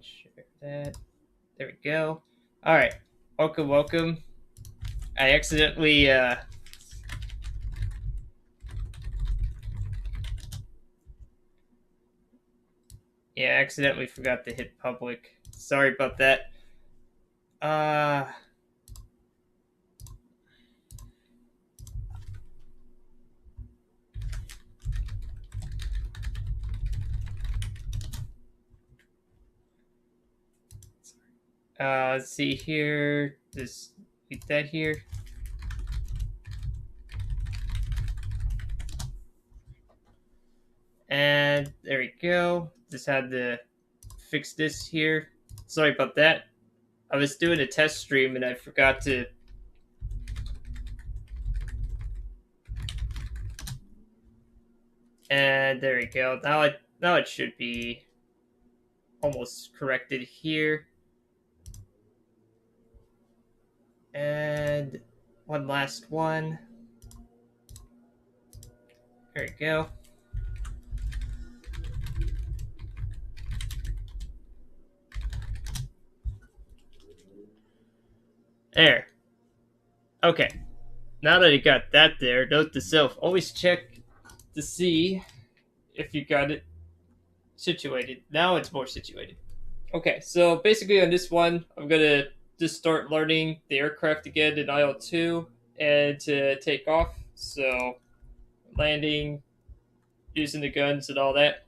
share that. There we go. All right. Welcome, welcome. I accidentally accidentally forgot to hit public. Sorry about that. Let's see here. Just keep that here. And there we go. Just had to fix this here. Sorry about that. I was doing a test stream and I forgot to. And there we go. Now it should be almost corrected here. And one last one. There we go. There. Okay. Now that you got that there, note to self, always check to see if you got it situated. Now it's more situated. Okay, so basically on this one, I'm gonna just start learning the aircraft again in IL-2 and to take off. So landing, using the guns and all that.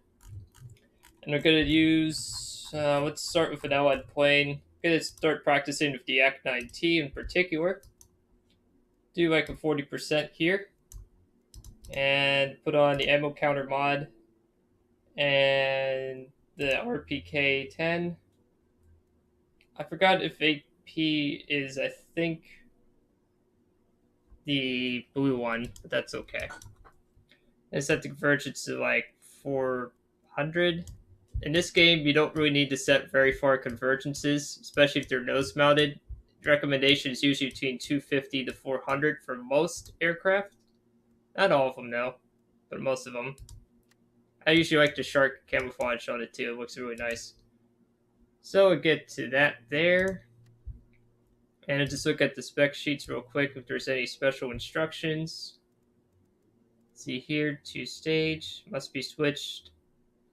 And we're gonna use, let's start with an L1 plane. I'm gonna start practicing with the AC-9T in particular. Do like a 40% here. And put on the ammo counter mod and the RPK-10. I forgot if AP is, I think, the blue one, but that's okay. I set the convergence to like 400. In this game, you don't really need to set very far convergences, especially if they're nose mounted. The recommendation is usually between 250 to 400 for most aircraft. Not all of them, though, but most of them. I usually like the shark camouflage on it too. It looks really nice. So we'll get to that there. And I'll just look at the spec sheets real quick if there's any special instructions. See here, 2 stage. Must be switched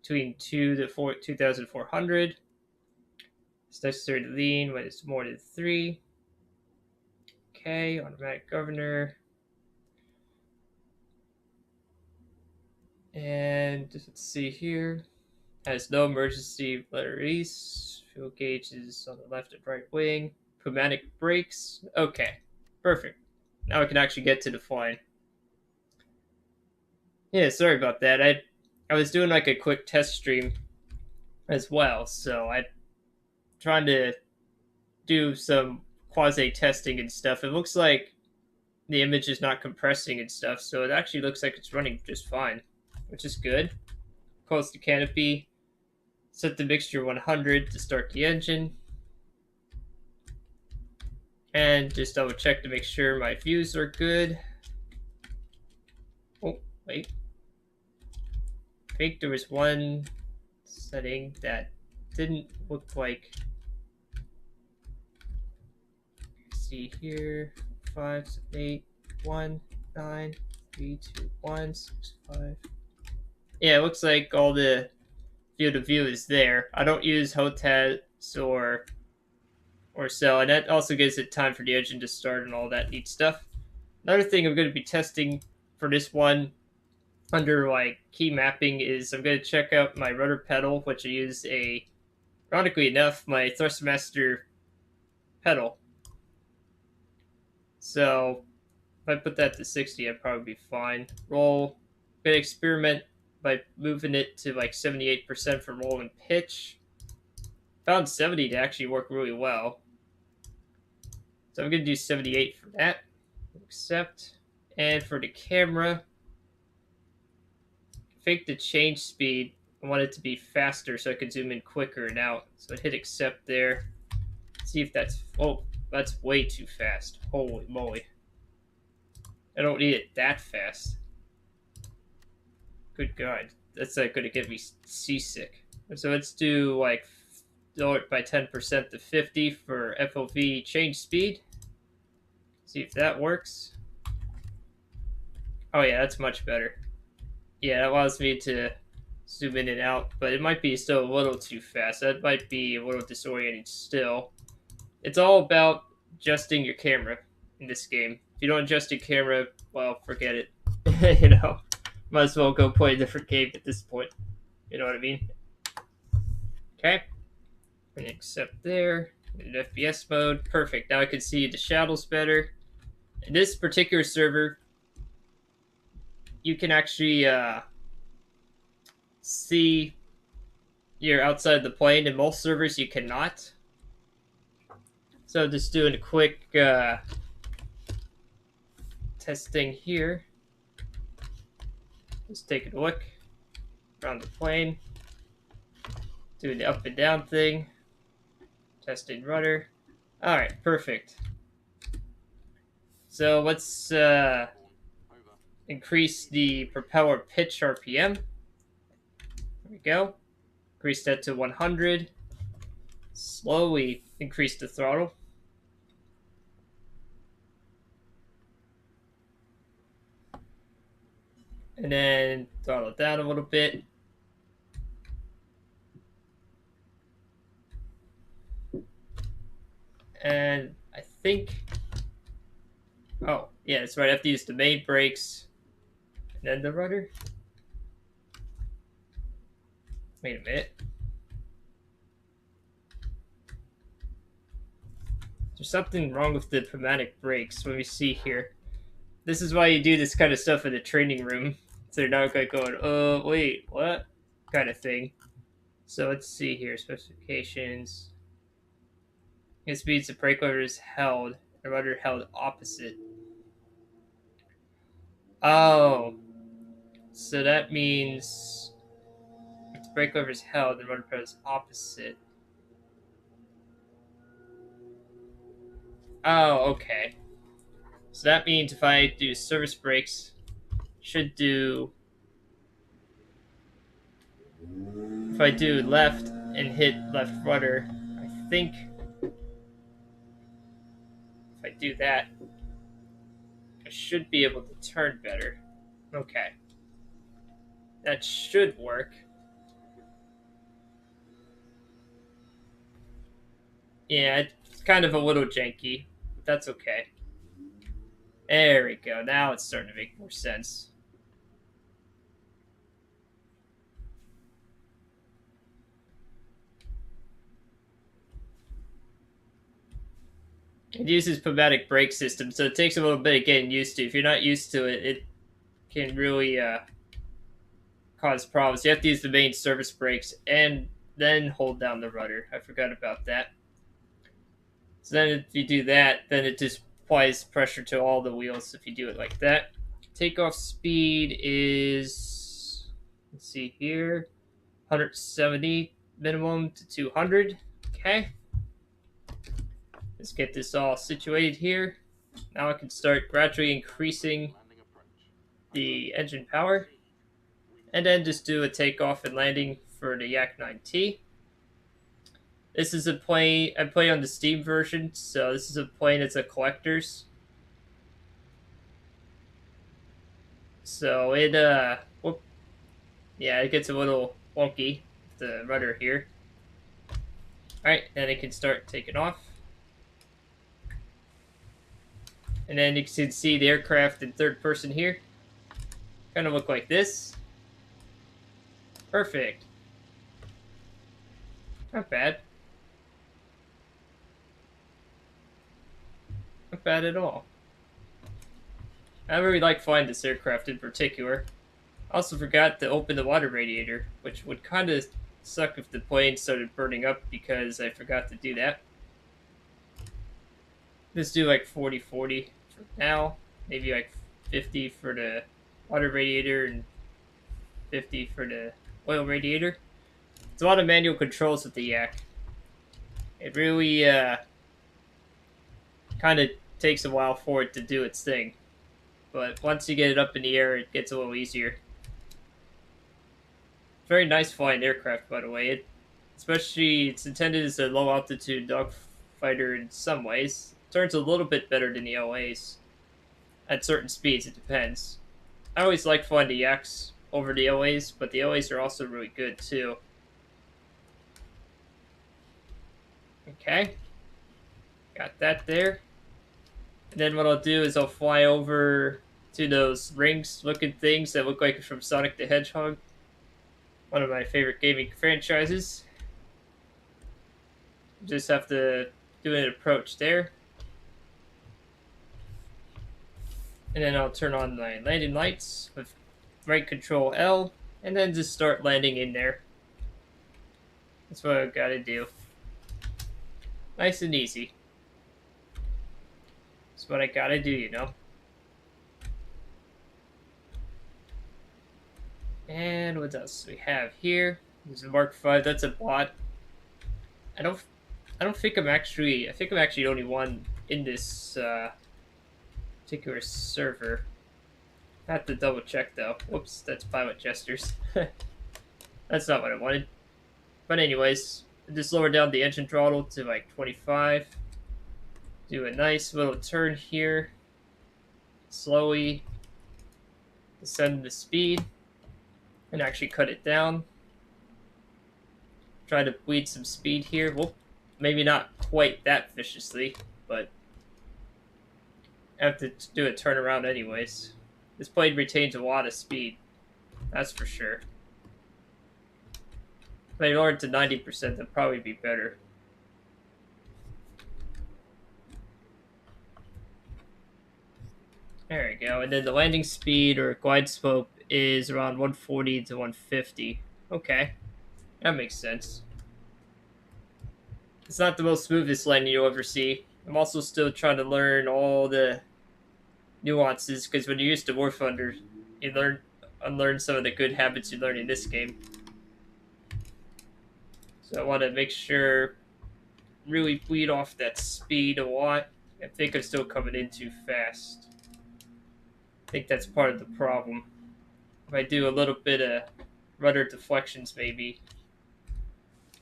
between 2 to 2,400. It's necessary to lean when it's more than 3. Okay, automatic governor. And let's see here. Has no emergency release. Fuel gauge is on the left and right wing. Pneumatic brakes. Okay, perfect. Now we can actually get to the flying. Yeah, sorry about that. I was doing like a quick test stream as well, so I trying to do some quasi testing and stuff. It looks like the image is not compressing and stuff, so it actually looks like it's running just fine, which is good. Close the canopy. Set the mixture 100 to start the engine. And just double check to make sure my views are good. Oh, wait. I think there was one setting that didn't look like. Let's see here. 5, 8, 1, 9, 3, 2, 1, 6, 5. Yeah, it looks like all the field of view is there. I don't use HOTAS or so, and that also gives it time for the engine to start and all that neat stuff. Another thing I'm going to be testing for this one under like key mapping is I'm going to check out my rudder pedal, which I use ironically enough, my Thrustmaster pedal. So if I put that to 60, I'd probably be fine. Roll. I'm going to experiment by moving it to like 78% for roll and pitch. Found 70 to actually work really well. So I'm going to do 78 for that. Accept. And for the camera, I think the change speed, I want it to be faster so I can zoom in quicker and out. So I hit accept there. See if that's, oh, that's way too fast. Holy moly. I don't need it that fast. Good God. That's like going to get me seasick. So let's do like lower it by 10% to 50 for FOV change speed. See if that works. Oh yeah, that's much better. Yeah, that allows me to zoom in and out, but it might be still a little too fast. That might be a little disorienting still. It's all about adjusting your camera in this game. If you don't adjust your camera, well, forget it. You know, might as well go play a different game at this point. You know what I mean? Okay. And accept there. In FPS mode. Perfect. Now I can see the shadows better. In this particular server, you can actually see you're outside the plane. In most servers, you cannot. So just doing a quick testing here. Just taking a look around the plane. Doing the up and down thing. Testing rudder. Alright, perfect. So let's increase the propeller pitch RPM. There we go. Increase that to 100. Slowly increase the throttle. And then throttle it down a little bit. And I think... Oh, yeah, that's right. I have to use the main brakes. And then the rudder. Wait a minute. There's something wrong with the pneumatic brakes. Let me see here. This is why you do this kind of stuff in the training room. So they're not going, wait, what? Kind of thing. So let's see here. Specifications. It speeds the brake lever is held. The rudder held opposite. Oh. So that means if the brake lever is held, the rudder pedal is opposite. Oh, okay. So that means if I do service brakes, should do... If I do left and hit left rudder, I think if I do that, I should be able to turn better. Okay. That should work. Yeah, it's kind of a little janky, but that's okay. There we go. Now it's starting to make more sense. It uses pneumatic brake system, so it takes a little bit of getting used to. If you're not used to it, it can really cause problems. You have to use the main service brakes and then hold down the rudder. I forgot about that. So then if you do that, then it just applies pressure to all the wheels if you do it like that. Takeoff speed is, let's see here, 170 minimum to 200. Okay. Let's get this all situated here. Now I can start gradually increasing the engine power. And then just do a takeoff and landing for the Yak 9T. This is a plane, I play on the Steam version, so this is a plane that's a collector's. So it, yeah, it gets a little wonky, the rudder here. Alright, then it can start taking off. And then you can see the aircraft in third person here. Kind of look like this. Perfect. Not bad. Not bad at all. I really like flying this aircraft in particular. I also forgot to open the water radiator, which would kind of suck if the plane started burning up because I forgot to do that. Let's do like 40-40 for now. Maybe like 50 for the water radiator and 50 for the oil radiator. It's a lot of manual controls with the Yak. It really kind of takes a while for it to do its thing. But once you get it up in the air, it gets a little easier. Very nice flying aircraft, by the way. It's Especially, it's intended as a low altitude dogfighter in some ways. It turns a little bit better than the OAs. At certain speeds, it depends. I always like flying the Yaks over the OAs, but the OAs are also really good too. Okay. Got that there. And then what I'll do is I'll fly over to those rings looking things that look like from Sonic the Hedgehog. One of my favorite gaming franchises. Just have to do an approach there. And then I'll turn on my landing lights with right control L, and then just start landing in there. That's what I've got to do. Nice and easy. That's what I gotta do, you know. And what else do we have here? There's a Mark V. That's a bot. I don't think I'm actually. I think I'm actually the only one in this particular server. I have to double check though. Whoops, that's pilot gestures. That's not what I wanted. But anyways, just lower down the engine throttle to like 25. Do a nice little turn here. Slowly descend the speed and actually cut it down. Try to bleed some speed here. Well, maybe not quite that viciously, but I have to do a turnaround anyways. This plane retains a lot of speed, that's for sure. If I lower it to 90%, that'd probably be better. There we go. And then the landing speed or glide slope is around 140 to 150. Okay, that makes sense. It's not the most smoothest landing you'll ever see. I'm also still trying to learn all the nuances, because when you're used to War Thunder, you unlearn some of the good habits you learn in this game. So I want to make sure, really bleed off that speed a lot. I think I'm still coming in too fast. I think that's part of the problem. If I do a little bit of rudder deflections maybe,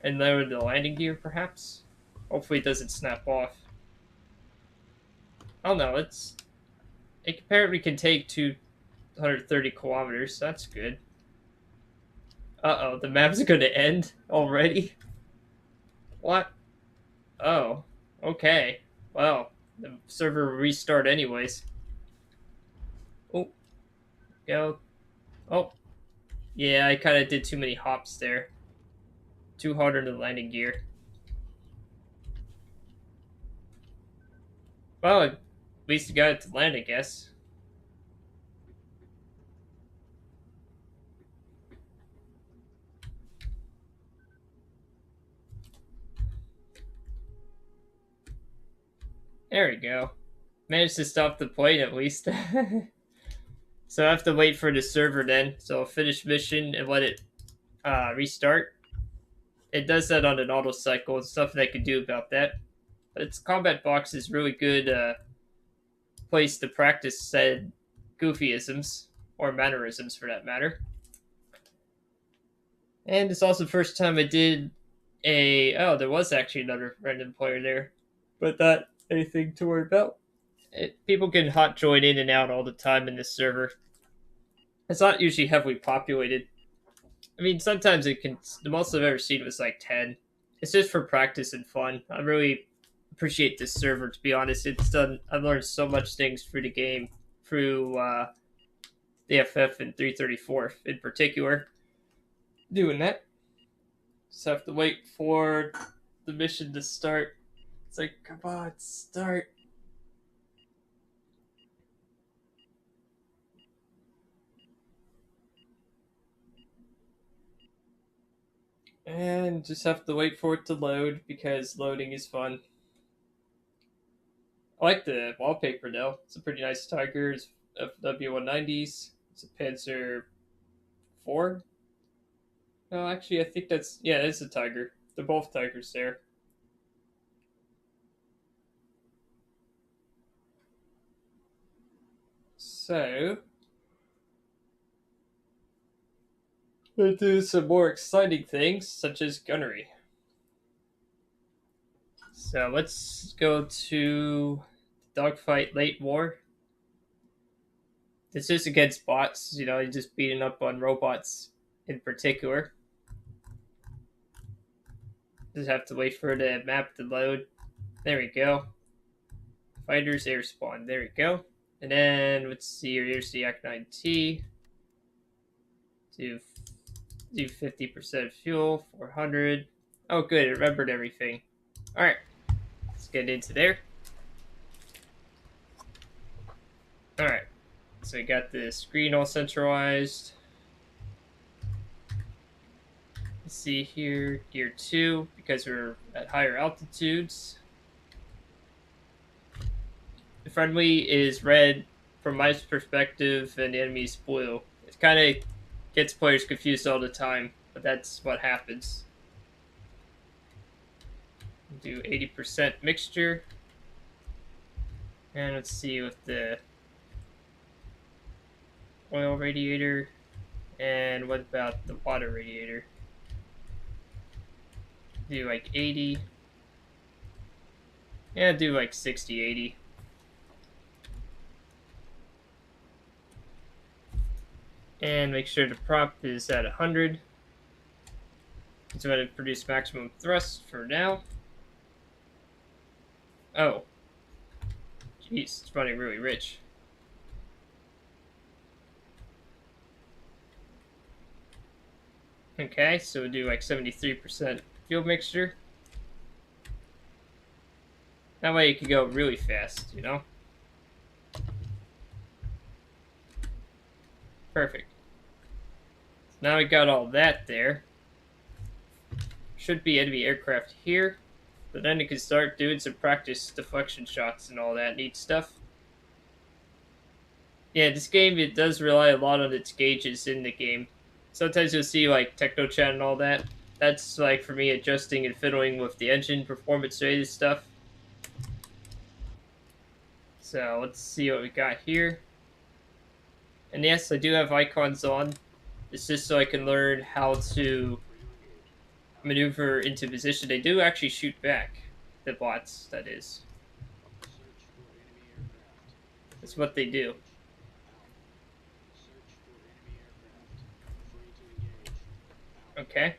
and lower the landing gear perhaps, hopefully it doesn't snap off. Oh no, it apparently can take 230 kilometers. That's good. Uh-oh, the map's gonna end already? What? Oh, okay. Well, the server will restart anyways. Oh, go. Oh, yeah, I kind of did too many hops there. Too hard on the landing gear. Well, at least you got it to land, I guess. There we go. Managed to stop the plane at least. So I have to wait for the server then. So I'll finish mission and let it restart. It does that on an auto cycle. There's nothing I can do about that. But its combat box is really good place to practice said goofyisms, or mannerisms for that matter. And it's also the first time I did there was actually another random player there, but not anything to worry about. People can hot join in and out all the time in this server. It's not usually heavily populated. I mean, sometimes it can. The most I've ever seen was like 10. It's just for practice and fun. I really appreciate this server, to be honest. I've learned so much things through the game, through the FF and 334 in particular. Doing that. Just have to wait for the mission to start. It's like, come on, start. And just have to wait for it to load, because loading is fun. I like the wallpaper though. It's a pretty nice Tiger. It's FW190s. It's a Panzer 4. No, actually, I think it's a Tiger. They're both Tigers there. So, we'll do some more exciting things, such as gunnery. So let's go to dogfight late war. This is against bots, you know, you're just beating up on robots in particular. Just have to wait for the map to load. There we go. Fighters air spawn. There we go. And then let's see here. Here's the Act 9T. Do 50% fuel, 400. Oh, good. It remembered everything. All right. Let's get into there. All right. So we got the screen all centralized. Let's see here. Gear 2, because we're at higher altitudes. The friendly is red from my perspective, and the enemy is blue. It kind of gets players confused all the time, but that's what happens. Do 80% mixture. And let's see with the oil radiator. And what about the water radiator? Do like 80. Yeah, do like 60, 80. And make sure the prop is at 100. It's going to produce maximum thrust for now. Oh. Jeez, it's running really rich. Okay, so we'll do like 73% fuel mixture. That way you can go really fast, you know? Perfect. So now we got all that there. Should be enemy aircraft here. But then you can start doing some practice deflection shots and all that neat stuff. Yeah, this game, it does rely a lot on its gauges in the game. Sometimes you'll see like techno chat and all that. That's like for me adjusting and fiddling with the engine performance rated stuff. So let's see what we got here. And yes, I do have icons on. It's just so I can learn how to maneuver into position. They do actually shoot back, the bots, that is. That's what they do. Okay.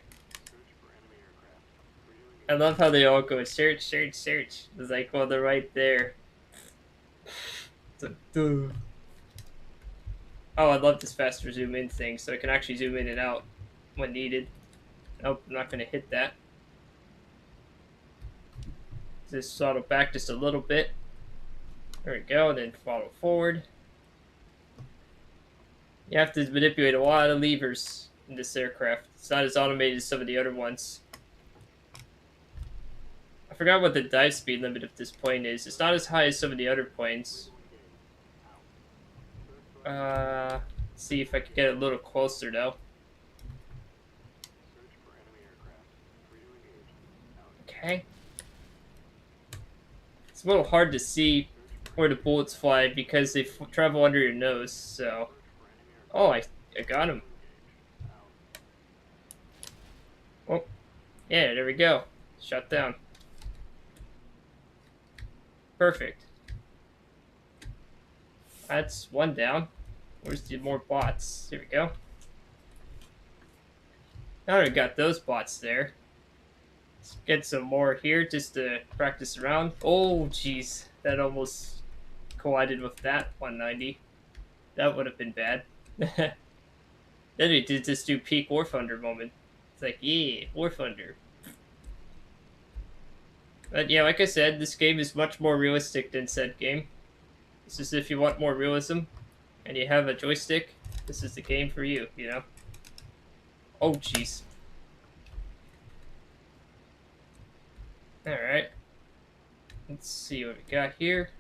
I love how they all go search, search, search. It's like, well, they're right there. It's like, duh. Oh, I love this faster zoom in thing, so I can actually zoom in and out when needed. Nope, I'm not going to hit that. Just throttle back just a little bit. There we go, and then throttle forward. You have to manipulate a lot of levers in this aircraft. It's not as automated as some of the other ones. I forgot what the dive speed limit of this plane is. It's not as high as some of the other planes. See if I can get a little closer though. Okay. It's a little hard to see where the bullets fly because they travel under your nose, so... Oh, I got him. Oh, yeah, there we go. Shut down. Perfect. That's one down. Where's the more bots? Here we go. Now that I got those bots there. Let's get some more here just to practice around. Oh, jeez. That almost collided with that 190. That would have been bad. Then we did just do peak War Thunder moment. It's like, yeah, War Thunder. But yeah, like I said, this game is much more realistic than said game. It's just if you want more realism and you have a joystick, this is the game for you, you know? Oh, jeez. Alright. Let's see what we got here.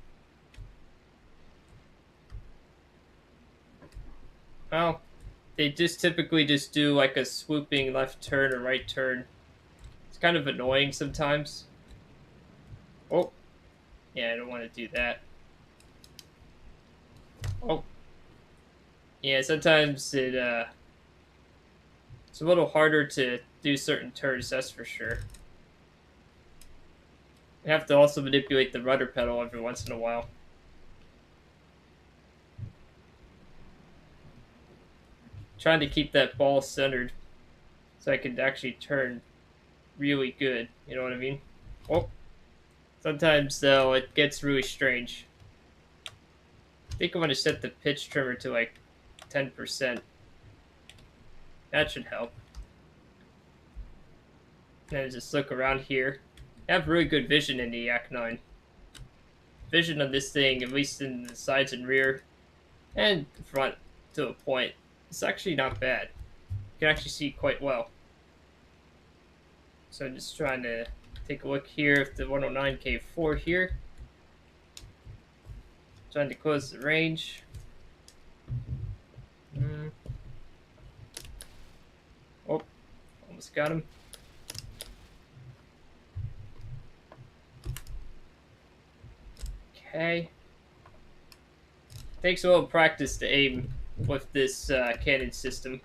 Well, they just typically just do like a swooping left turn or right turn. It's kind of annoying sometimes. Oh. Yeah, I don't want to do that. Oh. Yeah, sometimes it's a little harder to do certain turns, that's for sure. You have to also manipulate the rudder pedal every once in a while. Trying to keep that ball centered so I can actually turn really good. You know what I mean? Oh, sometimes though it gets really strange. I think I'm gonna set the pitch trimmer to like 10%. That should help. And just look around here. I have really good vision in the Yak 9. Vision on this thing, at least in the sides and rear, and the front to a point, it's actually not bad. You can actually see quite well. So I'm just trying to take a look here at the 109K4 here. Trying to close the range. Oh, almost got him. Okay. Takes a little practice to aim with this cannon system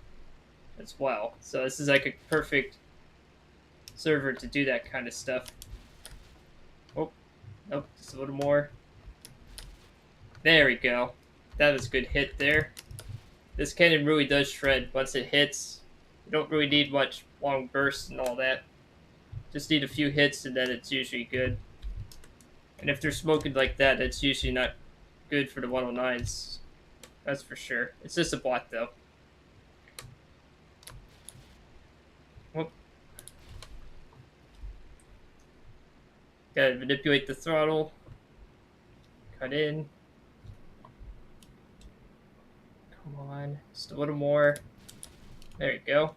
as well. So this is like a perfect server to do that kind of stuff. Oh, nope, just a little more. There we go. That was a good hit there. This cannon really does shred once it hits. You don't really need much long bursts and all that. Just need a few hits and then it's usually good. And if they're smoking like that, that's usually not good for the 109s. That's for sure. It's just a bot though. Whoop. Gotta manipulate the throttle. Cut in. Come on. Just a little more. There you go.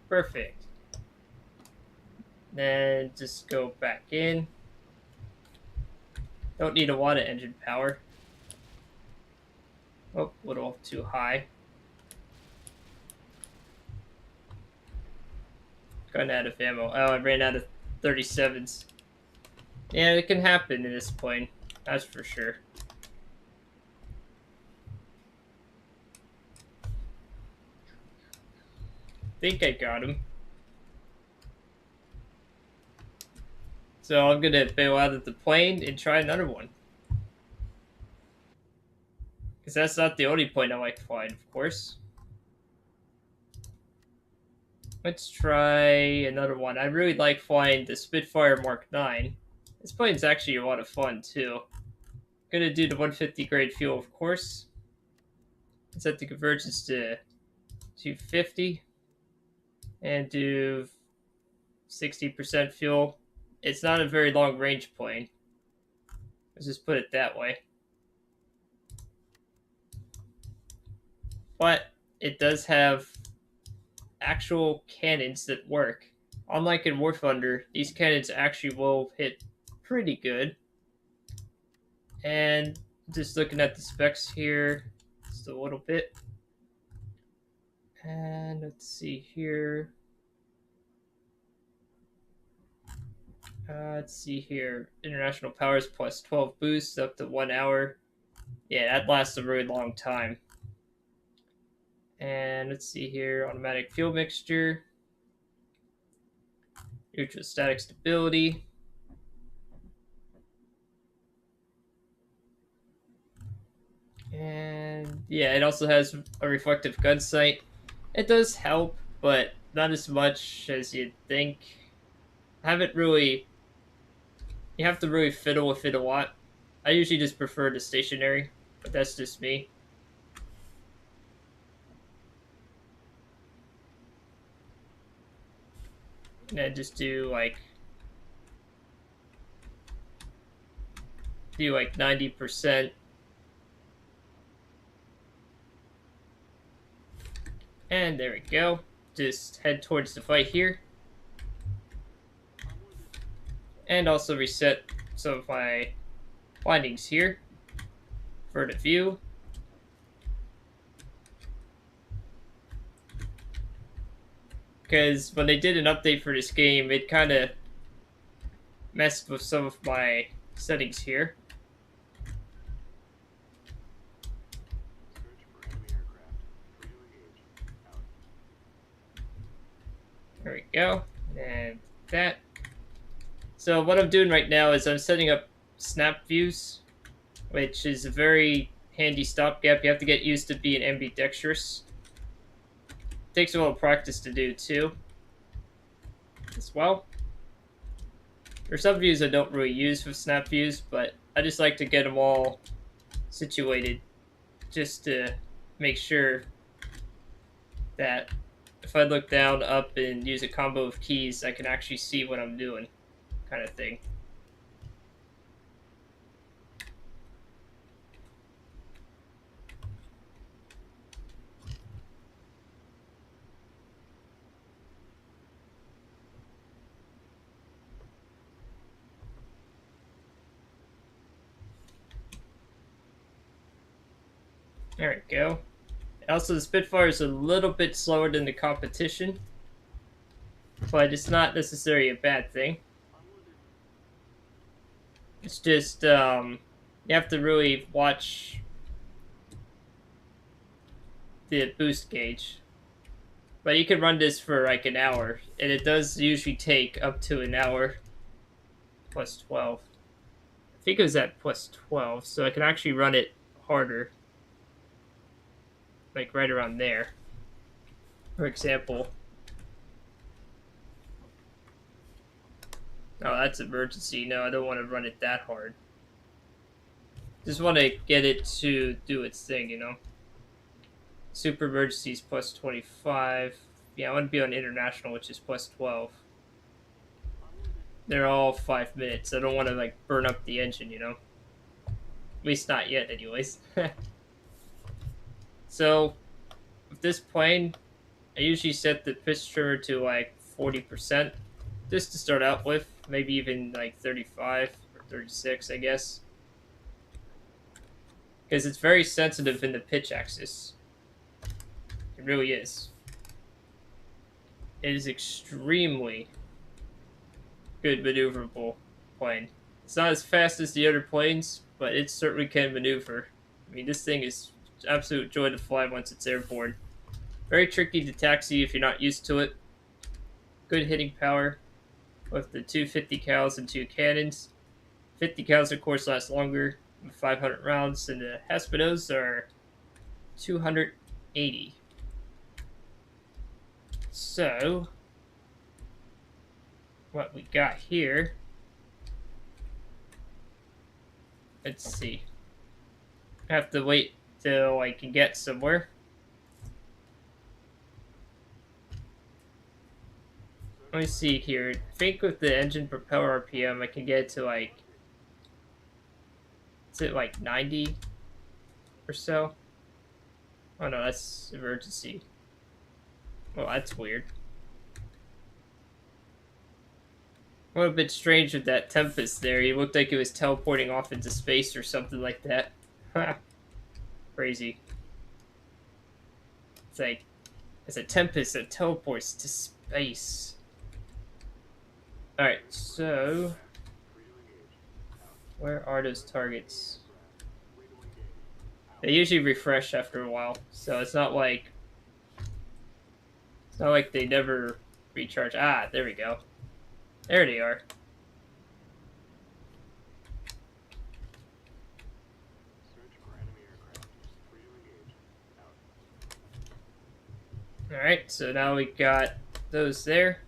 Perfect. Then just go back in. Don't need a lot of engine power. Oh, a little too high. Got out of ammo. Oh, I ran out of 37s. Yeah, it can happen in this plane. That's for sure. Think I got him. So I'm gonna bail out of the plane and try another one. Because that's not the only plane I like flying, of course. Let's try another one. I really like flying the Spitfire Mark 9. This plane's actually a lot of fun, too. Gonna do the 150 grade fuel, of course. Set the convergence to 250. And do 60% fuel. It's not a very long range plane. Let's just put it that way. But it does have actual cannons that work. Unlike in War Thunder, these cannons actually will hit pretty good. And just looking at the specs here, just a little bit. And let's see here. Let's see here. International powers plus 12 boosts up to 1 hour. Yeah, that lasts a really long time. And let's see here. Automatic fuel mixture. Neutral static stability. And yeah, it also has a reflective gun sight. It does help, but not as much as you'd think. I haven't really... You have to really fiddle with it a lot. I usually just prefer the stationary, but that's just me. And then just do like 90%. And there we go. Just head towards the fight here. And also reset some of my bindings here for the view. Because when they did an update for this game, it kind of messed with some of my settings here. There we go. And that. So what I'm doing right now is I'm setting up snap views, which is a very handy stopgap. You have to get used to being ambidextrous. Takes a little practice to do too, as well. There's some views I don't really use with snap views, but I just like to get them all situated just to make sure that if I look down, up, and use a combo of keys, I can actually see what I'm doing, kind of thing. There we go. Also, the Spitfire is a little bit slower than the competition, but it's not necessarily a bad thing. It's just, you have to really watch the boost gauge. But you can run this for like an hour, and it does usually take up to an hour. Plus 12. I think it was at plus 12, so I can actually run it harder. Like right around there. For example. Oh, that's emergency. No, I don't want to run it that hard. Just want to get it to do its thing, you know? Super emergency is plus 25. Yeah, I want to be on international, which is plus 12. They're all 5 minutes. I don't want to, like, burn up the engine, you know? At least not yet, anyways. So, with this plane, I usually set the pitch trimmer to, like, 40%. Just to start out with. Maybe even, like, 35 or 36, I guess. Because it's very sensitive in the pitch axis. It really is. It is extremely good maneuverable plane. It's not as fast as the other planes, but it certainly can maneuver. I mean, this thing is absolute joy to fly once it's airborne. Very tricky to taxi if you're not used to it. Good hitting power with the 250 cals and 2 cannons. 50 cals, of course, last longer with 500 rounds, and the Haspinoes are 280. So, what we got here, let's see. I have to wait till I can get somewhere. Let me see here. I think with the engine propeller RPM, I can get to like, is it like 90 or so? Oh no, that's emergency. Well, that's weird. What a bit strange with that Tempest there. He looked like it was teleporting off into space or something like that. Crazy. It's like, it's a Tempest that teleports to space. Alright, so where are those targets? They usually refresh after a while, so it's not like they never recharge. Ah, there we go. There they are. Alright, so now we got those there.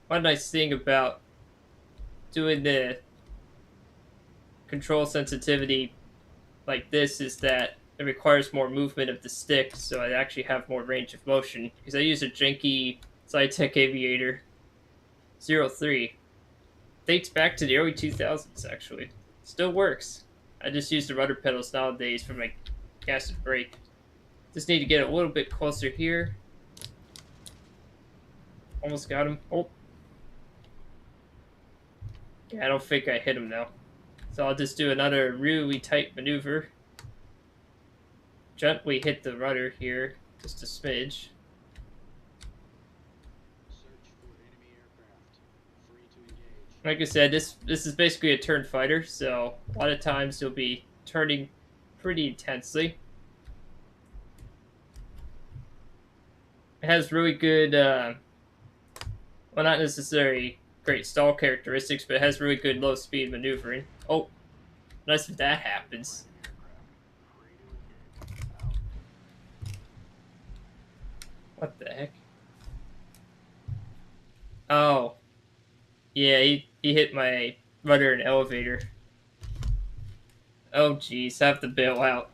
One nice thing about doing the control sensitivity like this is that it requires more movement of the stick, so I actually have more range of motion. Because I use a janky Zytec Aviator 03. Dates back to the early 2000s, actually. Still works. I just use the rudder pedals nowadays for my gas and brake. Just need to get a little bit closer here. Almost got him. Oh. Yeah, I don't think I hit him now. So I'll just do another really tight maneuver. Gently hit the rudder here, just a smidge. Like I said, this is basically a turn fighter, so a lot of times you'll be turning pretty intensely. It has really good, well, not necessarily great stall characteristics, but it has really good low speed maneuvering. Oh, nice if that happens. What the heck? Oh, yeah, he hit my rudder and elevator. Oh, geez, I have to bail out.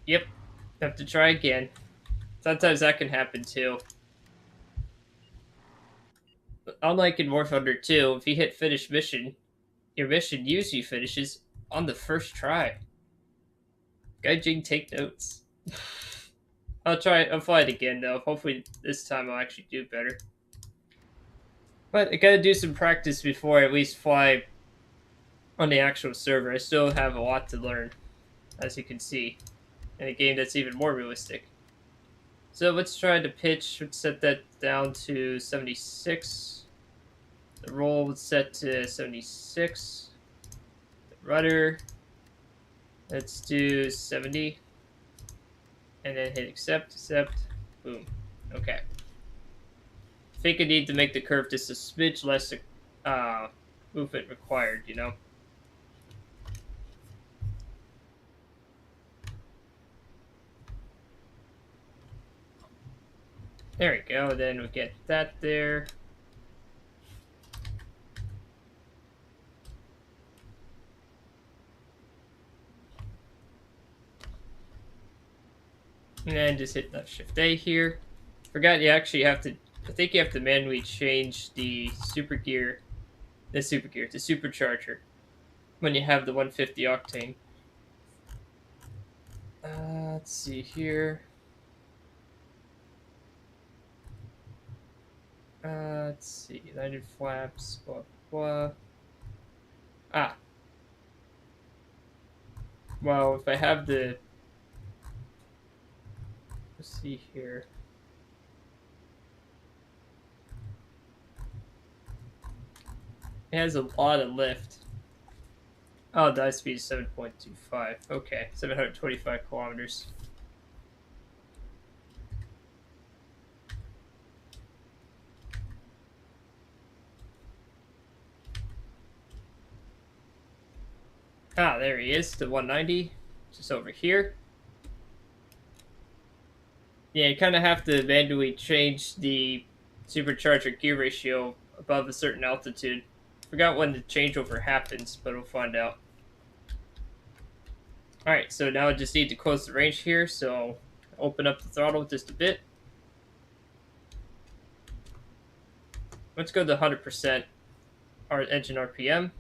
Yep, have to try again. Sometimes that can happen too. Unlike in War Thunder 2, if you hit finish mission, your mission usually finishes on the first try. Gaijin, take notes. I'll fly it again though. Hopefully this time I'll actually do better. But I gotta do some practice before I at least fly on the actual server. I still have a lot to learn, as you can see, in a game that's even more realistic. So let's try to pitch. Let's set that down to 76. The roll was set to 76. The rudder, let's do 70. And then hit accept, boom. Okay. I think I need to make the curve just a smidge less movement required, you know? There we go, then we get that there. And then just hit left shift A here. Forgot you actually have to, I think you have to manually change the supercharger, when you have the 150 octane. Let's see here. Let's see, United Flaps, blah, blah. Ah. Well, if I have the, let's see here. It has a lot of lift. Oh, dive speed is 7.25. Okay, 725 kilometers. Ah, there he is, the 190, just over here. Yeah, you kind of have to manually change the supercharger gear ratio above a certain altitude. Forgot when the changeover happens, but we'll find out. Alright, so now I just need to close the range here, so open up the throttle just a bit. Let's go to 100% our engine RPM.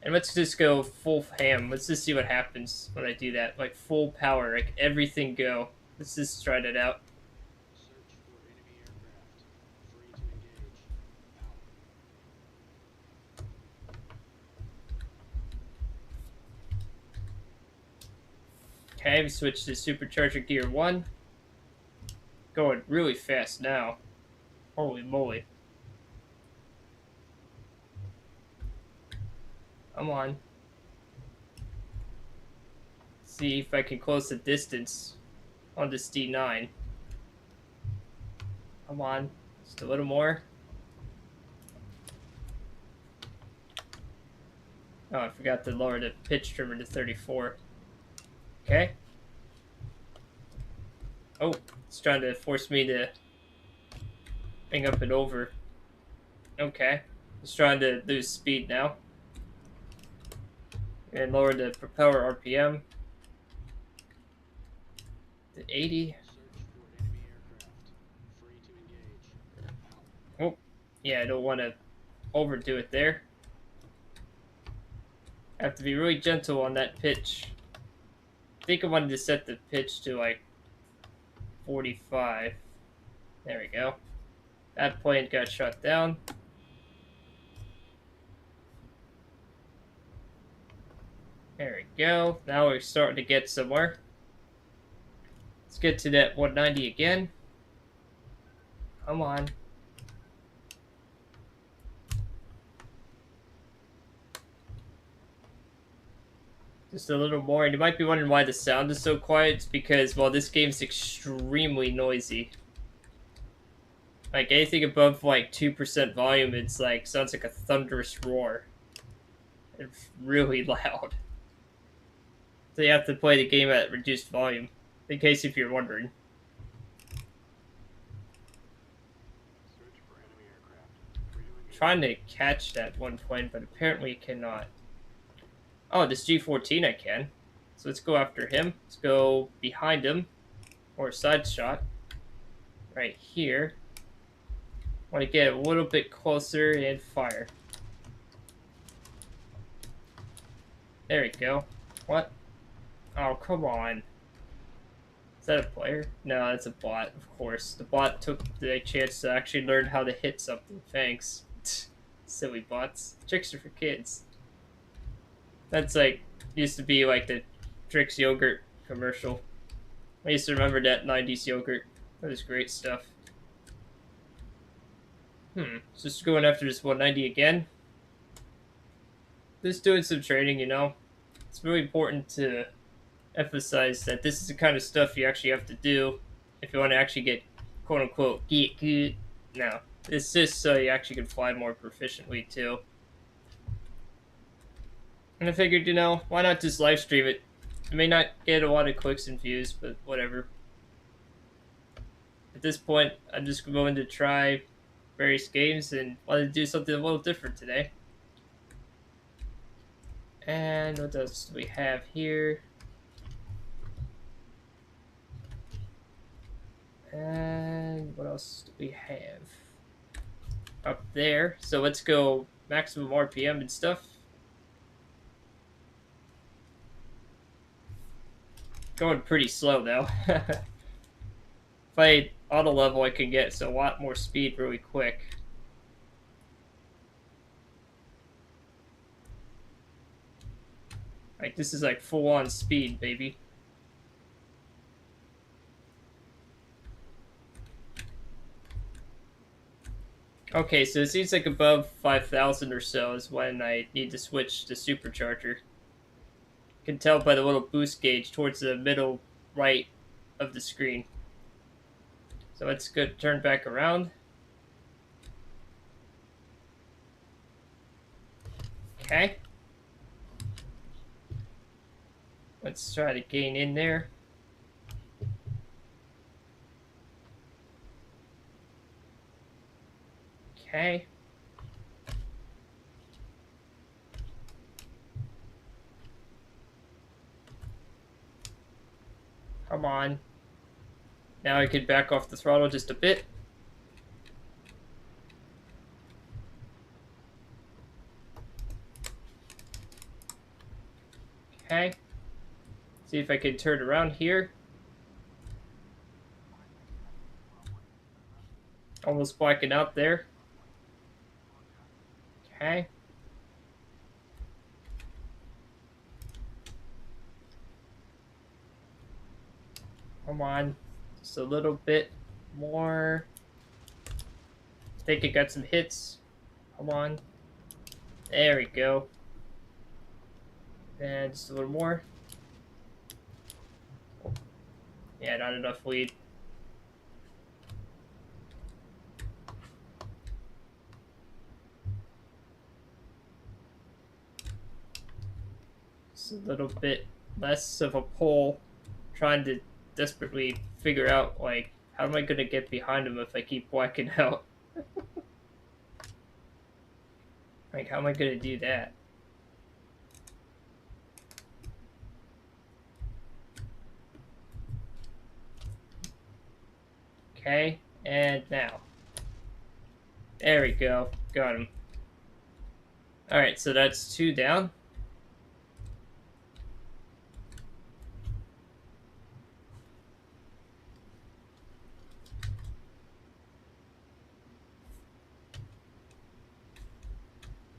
And let's just go full ham. Let's just see what happens when I do that. Like full power, like everything go. Let's just try that out. Search for enemy aircraft. Free to engage. Okay, we switch to supercharger gear 1. Going really fast now. Holy moly. Come on. See if I can close the distance on this D9. Come on. Just a little more. Oh, I forgot to lower the pitch trimmer to 34. Okay. Oh, it's trying to force me to bring up and over. Okay. It's trying to lose speed now. And lower the propeller RPM to 80. Search for enemy aircraft. Free to engage. Oh, yeah, I don't want to overdo it there. I have to be really gentle on that pitch. I think I wanted to set the pitch to like 45. There we go. That plane got shot down. There we go. Now we're starting to get somewhere. Let's get to that 190 again. Come on. Just a little more. And you might be wondering why the sound is so quiet. It's because, well, this game's extremely noisy. Like, anything above, like, 2% volume, it's like, sounds like a thunderous roar. It's really loud. So you have to play the game at reduced volume, in case if you're wondering. Search for enemy aircraft. Free to engage. Trying to catch that one plane, but apparently cannot. Oh, this G-14 I can. So let's go after him. Let's go behind him, or side shot, right here. Want to get a little bit closer and fire. There we go. What? Oh, come on. Is that a player? No, that's a bot, of course. The bot took the chance to actually learn how to hit something. Thanks. Silly bots. Tricks are for kids. That's like, used to be like the Trix yogurt commercial. I used to remember that 90s yogurt. That was great stuff. Just going after this 190 again. Just doing some training, you know. It's really important to emphasize that this is the kind of stuff you actually have to do if you want to actually get quote-unquote get good. No, it's just so you actually can fly more proficiently too. And I figured, you know, why not just live stream it? I may not get a lot of clicks and views, but whatever. At this point, I'm just going to try various games and wanted to do something a little different today. And what else do we have here? And what else do we have? Up there. So let's go maximum RPM and stuff. Going pretty slow though. If I auto level, I can get a lot more speed really quick. Like, this is like full on speed, baby. Okay, so it seems like above 5,000 or so is when I need to switch to supercharger. You can tell by the little boost gauge towards the middle right of the screen. So let's go turn back around. Okay. Let's try to gain in there. Okay. Come on. Now I can back off the throttle just a bit. Okay. See if I can turn around here. Almost blacking out there. Okay. Come on. Just a little bit more. I think it got some hits. Come on. There we go. And just a little more. Yeah, not enough lead. Just a little bit less of a pull. Trying to desperately figure out, like, how am I going to get behind him if I keep blacking out? Like, how am I going to do that? Okay, and now. There we go. Got him. Alright, so that's 2 down.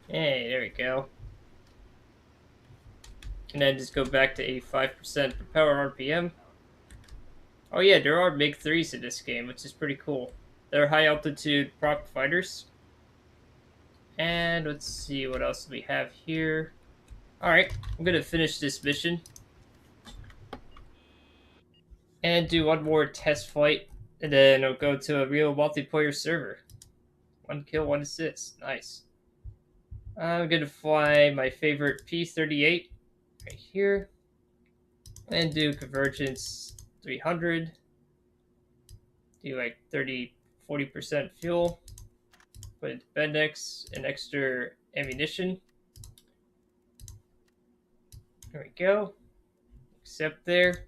Hey, there we go. And then just go back to 85% for power RPM. Oh yeah, there are MiG-3s in this game, which is pretty cool. They're high altitude prop fighters. And let's see what else we have here. Alright, I'm gonna finish this mission. And do one more test flight. And then I'll go to a real multiplayer server. 1 kill, 1 assist. Nice. I'm gonna fly my favorite P-38 right here. And do convergence 300. Do like 40% fuel. Put into Bendex and extra ammunition. There we go. Accept there.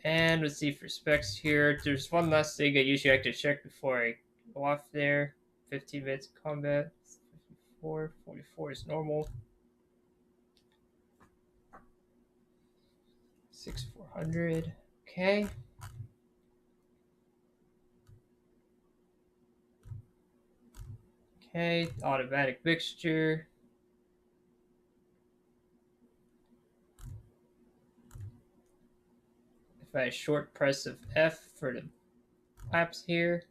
And let's see for specs here. There's one last thing I usually like to check before I go off there. 15 minutes of combat. 54. 44 is normal. 6400. Okay. Okay, automatic mixture. If I short press of F for the flaps here.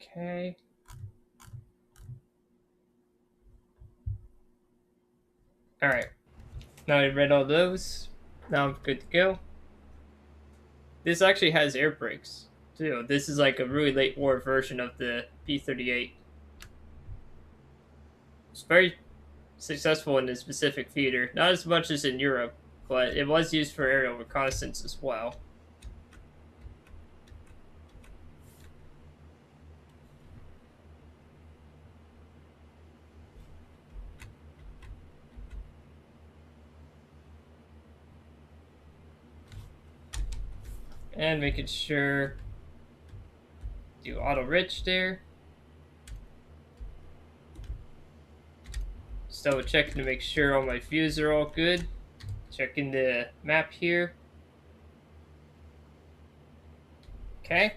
Okay. Alright. Now I read all those. Now I'm good to go. This actually has air brakes, too. This is like a really late war version of the P-38. It's very successful in the specific theater. Not as much as in Europe, but it was used for aerial reconnaissance as well. And making sure do auto rich there. Just double checking to make sure all my views are all good. Checking the map here. Okay.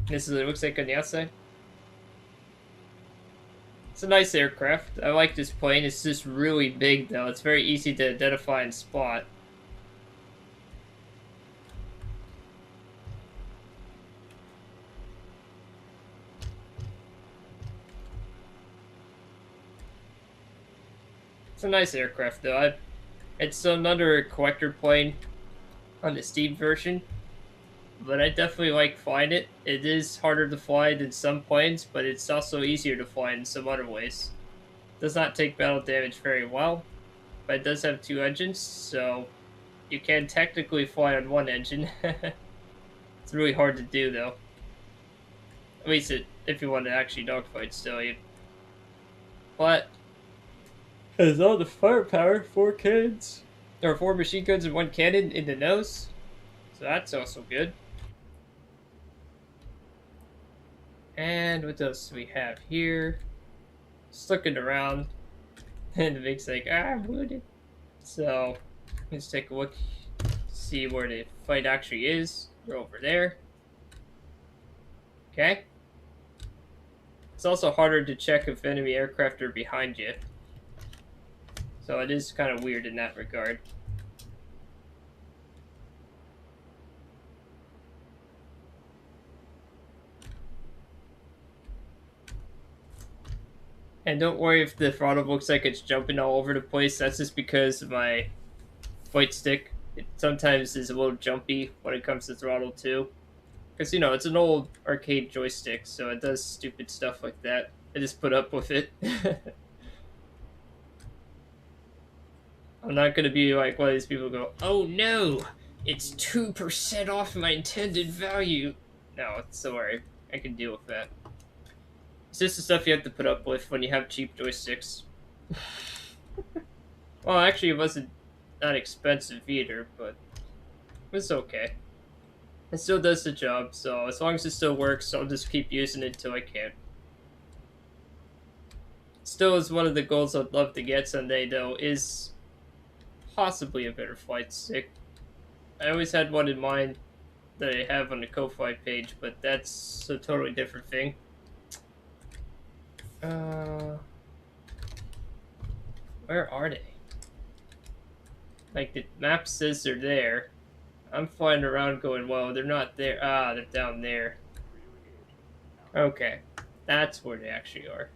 This is what it looks like on the outside. It's a nice aircraft. I like this plane. It's just really big though. It's very easy to identify and spot. It's a nice aircraft though. It's another collector plane on the Steam version, but I definitely like flying it. It is harder to fly than some planes, but it's also easier to fly in some other ways. It does not take battle damage very well, but it does have 2 engines, so you can technically fly on 1 engine. It's really hard to do though. At least if you want to actually dogfight still. But has all the firepower, 4 cannons, or 4 machine guns and 1 cannon in the nose. So that's also good. And what else do we have here? Just looking around, and the Vic's like, I'm wounded. So let's take a look, see where the fight actually is. We're over there. Okay. It's also harder to check if enemy aircraft are behind you. So it is kind of weird in that regard. And don't worry if the throttle looks like it's jumping all over the place. That's just because of my flight stick. It sometimes is a little jumpy when it comes to throttle too. Because, you know, it's an old arcade joystick, so it does stupid stuff like that. I just put up with it. I'm not going to be like one of these people who go, oh no, it's 2% off my intended value. No, it's alright. I can deal with that. It's just the stuff you have to put up with when you have cheap joysticks. Well, actually, it wasn't that expensive either, but it's okay. It still does the job, so as long as it still works, I'll just keep using it until I can. Still is one of the goals I'd love to get someday, though, is possibly a better flight stick. I always had one in mind that I have on the Ko-Fi page, but that's a totally different thing. Where are they? Like, the map says they're there. I'm flying around going, well, they're not there. Ah, they're down there. Okay. That's where they actually are.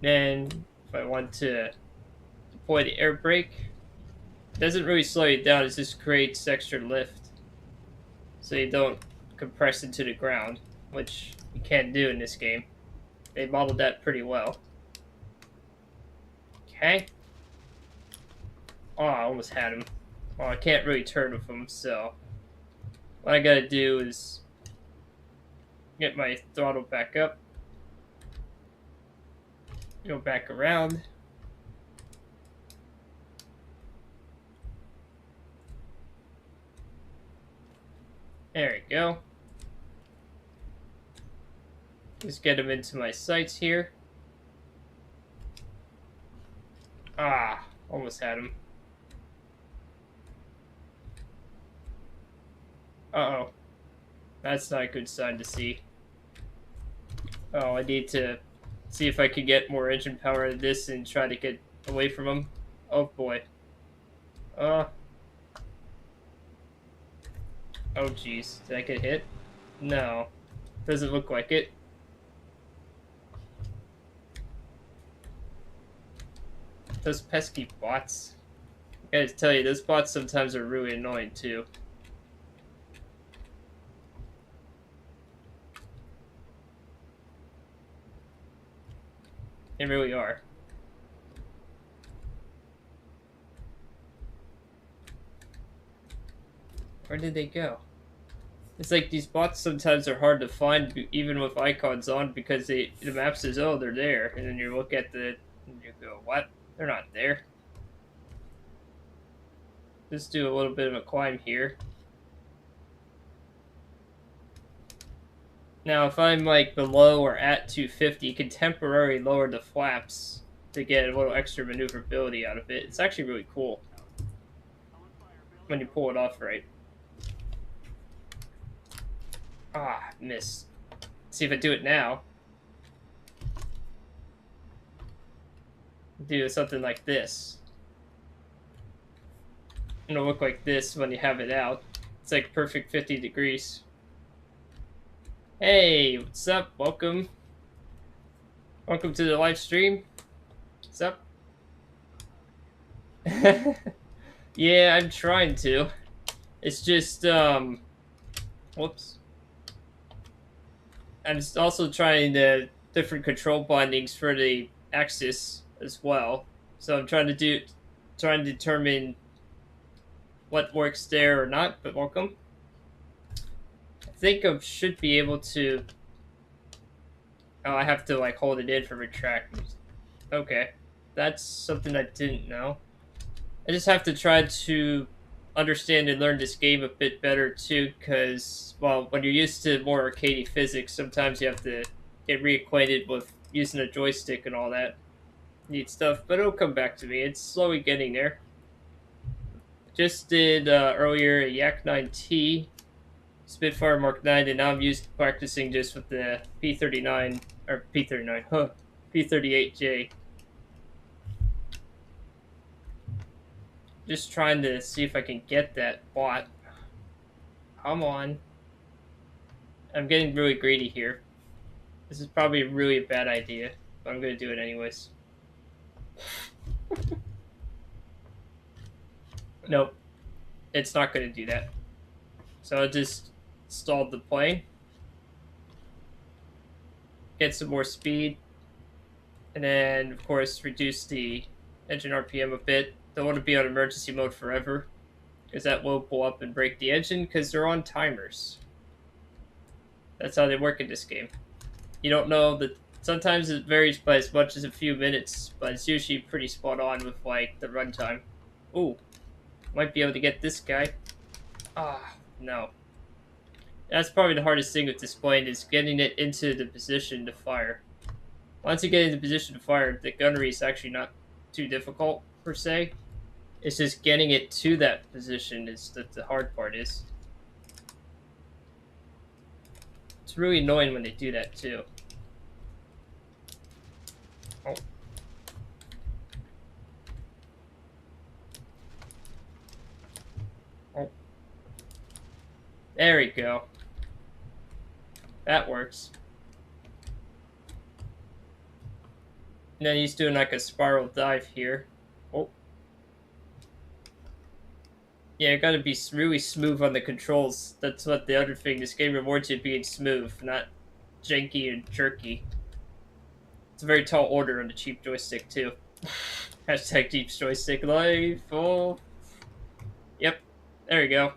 Then, if I want to deploy the air brake, it doesn't really slow you down, it just creates extra lift. So you don't compress into the ground, which you can't do in this game. They modeled that pretty well. Okay. Oh, I almost had him. Well, I can't really turn with him, so what I gotta do is get my throttle back up, go back around. There we go. Just get him into my sights here. Ah, almost had him. Uh-oh. That's not a good sign to see. Oh, I need to see if I can get more engine power out of this and try to get away from him. Oh boy. Oh jeez. Did I get hit? No. Doesn't look like it. Those pesky bots. I gotta tell you, those bots sometimes are really annoying too. They really are. Where did they go? It's like these bots sometimes are hard to find even with icons on because the map says, oh, they're there. And then you look at the, and you go, what? They're not there. Let's do a little bit of a climb here. Now, if I'm like below or at 250, you can temporarily lower the flaps to get a little extra maneuverability out of it. It's actually really cool when you pull it off right. Ah, missed. See if I do it now. Do something like this. It'll look like this when you have it out. It's like perfect 50 degrees. Hey, what's up? Welcome. Welcome to the live stream. What's up? Yeah, I'm trying to. It's just, whoops. I'm also trying the different control bindings for the axis as well. So I'm trying to determine what works there or not, but welcome. I think I should be able to... Oh, I have to like hold it in for retract. Okay. That's something I didn't know. I just have to try to understand and learn this game a bit better too, because, well, when you're used to more arcadey physics, sometimes you have to get reacquainted with using a joystick and all that neat stuff, but it'll come back to me. It's slowly getting there. Just did earlier a Yak 9T Spitfire Mark 9, and now I'm practicing just with the P39, or P39, huh, P38J. Just trying to see if I can get that bot. Come on. I'm getting really greedy here. This is probably really a bad idea, but I'm going to do it anyways. Nope. It's not going to do that. So I just stalled the plane. Get some more speed. And then, of course, reduce the engine RPM a bit. Don't want to be on emergency mode forever, because that will blow up and break the engine, because they're on timers. That's how they work in this game. You don't know that sometimes it varies by as much as a few minutes, but it's usually pretty spot on with like the runtime. Ooh, might be able to get this guy. Ah, no. That's probably the hardest thing with this plane, is getting it into the position to fire. Once you get into position to fire, the gunnery is actually not too difficult per se. It's just getting it to that position is the hard part is. It's really annoying when they do that too. Oh. Oh. There we go. That works. And then he's doing like a spiral dive here. Oh. Yeah, gotta be really smooth on the controls. That's what the other thing. This game rewards you being smooth, not janky and jerky. It's a very tall order on the cheap joystick, too. Hashtag cheap joystick life. Oh. Yep. There we go.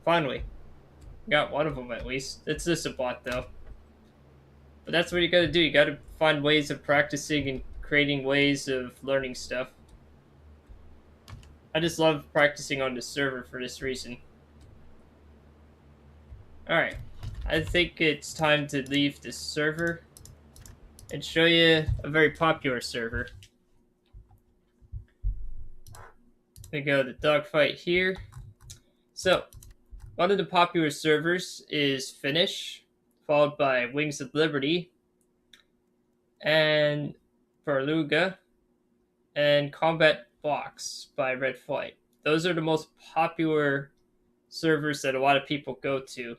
Finally. Got one of them at least. It's just a bot, though. But that's what you gotta do. You gotta find ways of practicing and creating ways of learning stuff. I just love practicing on the server for this reason. Alright. I think it's time to leave the server and show you a very popular server. We go to dogfight here. So, one of the popular servers is Finnish, followed by Wings of Liberty, and Berluga, and Combat Box by Red Flight. Those are the most popular servers that a lot of people go to.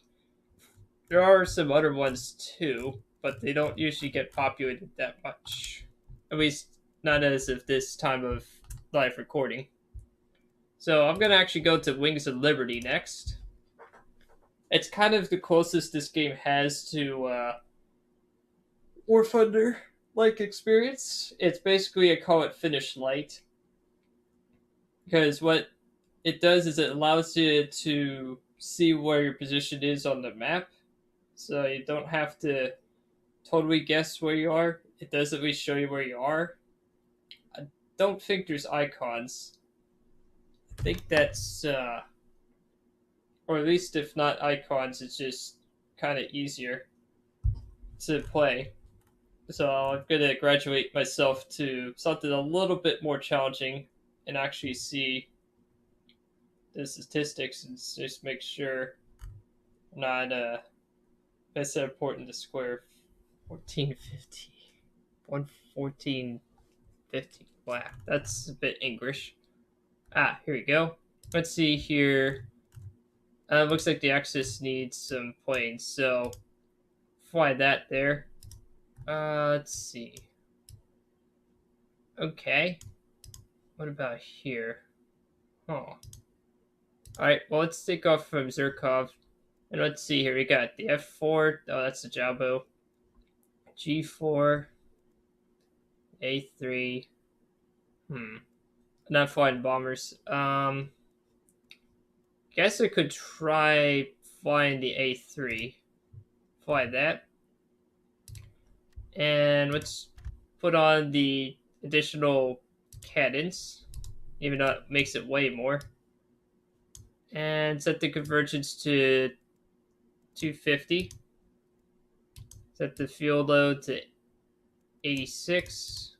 There are some other ones too, but they don't usually get populated that much. At least not as of this time of live recording. So I'm going to actually go to Wings of Liberty next. It's kind of the closest this game has to War Thunder-like experience. It's basically, I call it Finnish Light. Because what it does is it allows you to see where your position is on the map. So you don't have to totally guess where you are. It does at least show you where you are. I don't think there's icons. I think that's, or at least if not icons, it's just kind of easier to play. So I'm going to graduate myself to something a little bit more challenging and actually see the statistics and just make sure I'm not best set important to square 1450. 11450. Wow, that's a bit English. Ah, here we go. Let's see here. Looks like the Axis needs some planes, so fly that there. Let's see. Okay. What about here? Oh. Alright, well, let's take off from Zirkov. And let's see here. We got the F4. Oh, that's the Jabo. G4. A3. Not flying bombers. Guess I could try flying the A3. Fly that. And let's put on the additional cadence, even though it makes it way more. And set the convergence to 250. Set the fuel load to 86.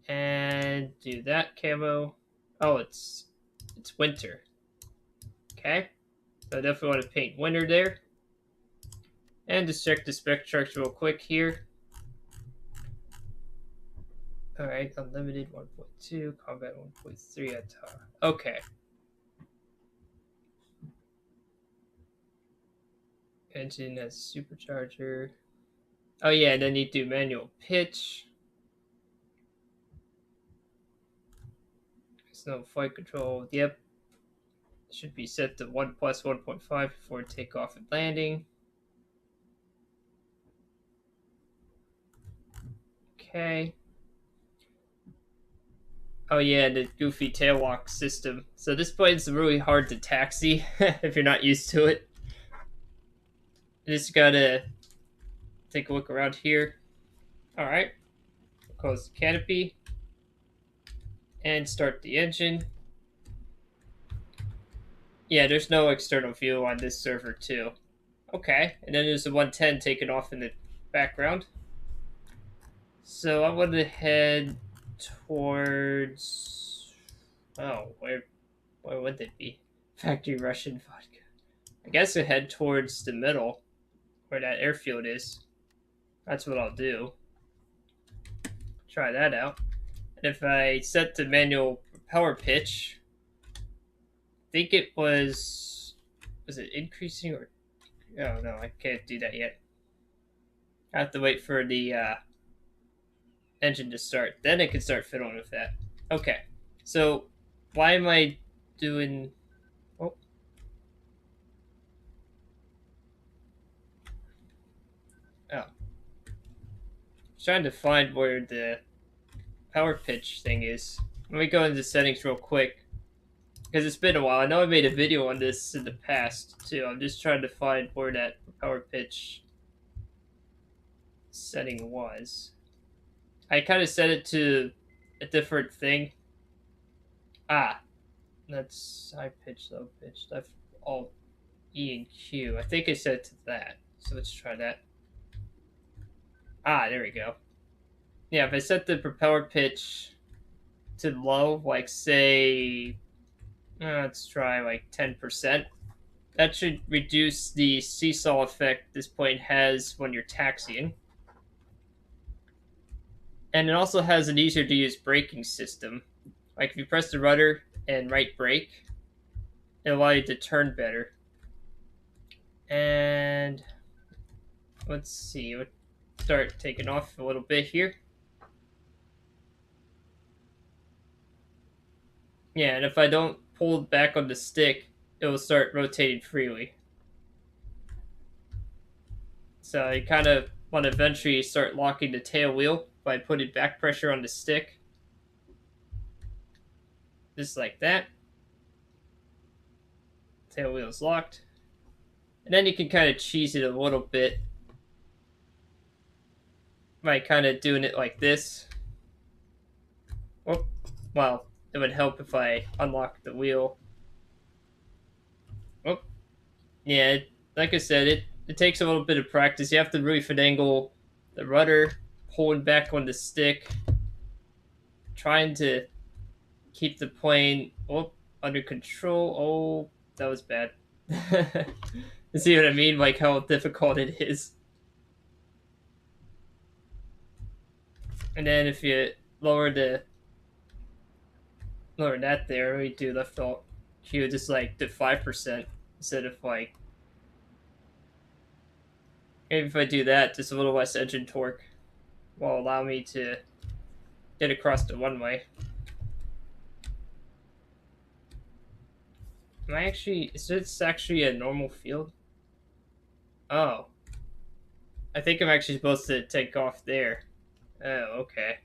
And do that camo. Oh, it's winter. Okay. So I definitely want to paint winter there. And just check the spec charts real quick here. Alright, unlimited 1.2, combat 1.3 at top. Okay. Engine has supercharger. Oh yeah, and then you do manual pitch. There's no flight control. Yep. Should be set to 1 plus 1.5 before takeoff and landing. Okay. Oh yeah, the goofy tailwalk system. So this plane's really hard to taxi if you're not used to it. You just gotta take a look around here. Alright. Close the canopy. And start the engine. Yeah, there's no external view on this server too. Okay, and then there's the 110 taken off in the background. So I want to head towards... Oh, where would it be? Factory Russian vodka. I guess I head towards the middle, where that airfield is. That's what I'll do. try that out. And if I set the manual propeller pitch, I think it was it increasing or, oh no, I can't do that yet. I have to wait for the engine to start. Then I can start fiddling with that. Okay, so why am I doing... Oh. Oh. I'm trying to find where the power pitch thing is. Let me go into settings real quick, because it's been a while. I know I made a video on this in the past too. I'm just trying to find where that power pitch setting was. I kind of set it to a different thing. Ah, that's high pitch, low pitch. That's all E and Q. I think I set it to that. So let's try that. Ah, there we go. Yeah, if I set the propeller pitch to low, like say, let's try like 10%. That should reduce the seesaw effect this plane has when you're taxiing. And it also has an easier to use braking system. Like if you press the rudder and right brake, it'll allow you to turn better. And let's see, let's start taking off a little bit here. Yeah, and if I don't pull back on the stick, it will start rotating freely. So you kind of want to eventually start locking the tail wheel by putting back pressure on the stick. Just like that. Tail wheel is locked. And then you can kind of cheese it a little bit by kind of doing it like this. Oh, well, it would help if I unlock the wheel. Oh, yeah, like I said, it takes a little bit of practice. You have to really finagle the rudder, pulling back on the stick, trying to keep the plane under control. Oh, that was bad. You see what I mean? Like how difficult it is. And then if you lower that there, we do left alt Q just like to 5% instead of like, maybe if I do that, just a little less engine torque will allow me to get across the one-way. Is this actually a normal field? Oh. I think I'm actually supposed to take off there. Oh, okay.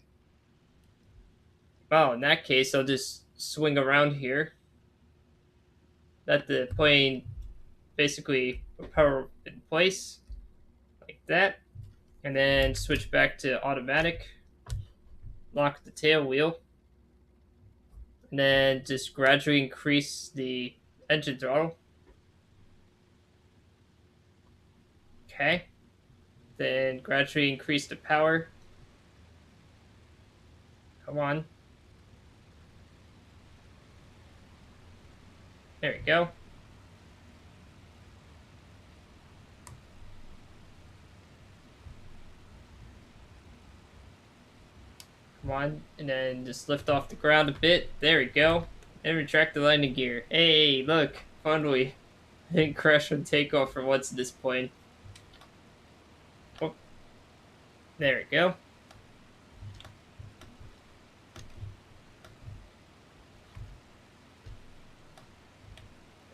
Well, in that case, I'll just swing around here. Let the plane basically power in place, like that. And then switch back to automatic. Lock the tail wheel. And then just gradually increase the engine throttle. Okay. Then gradually increase the power. Come on. There we go. Come on. And then just lift off the ground a bit. There we go. And retract the landing gear. Hey, look. Finally. I didn't crash on takeoff for once at this point. Oh. There we go.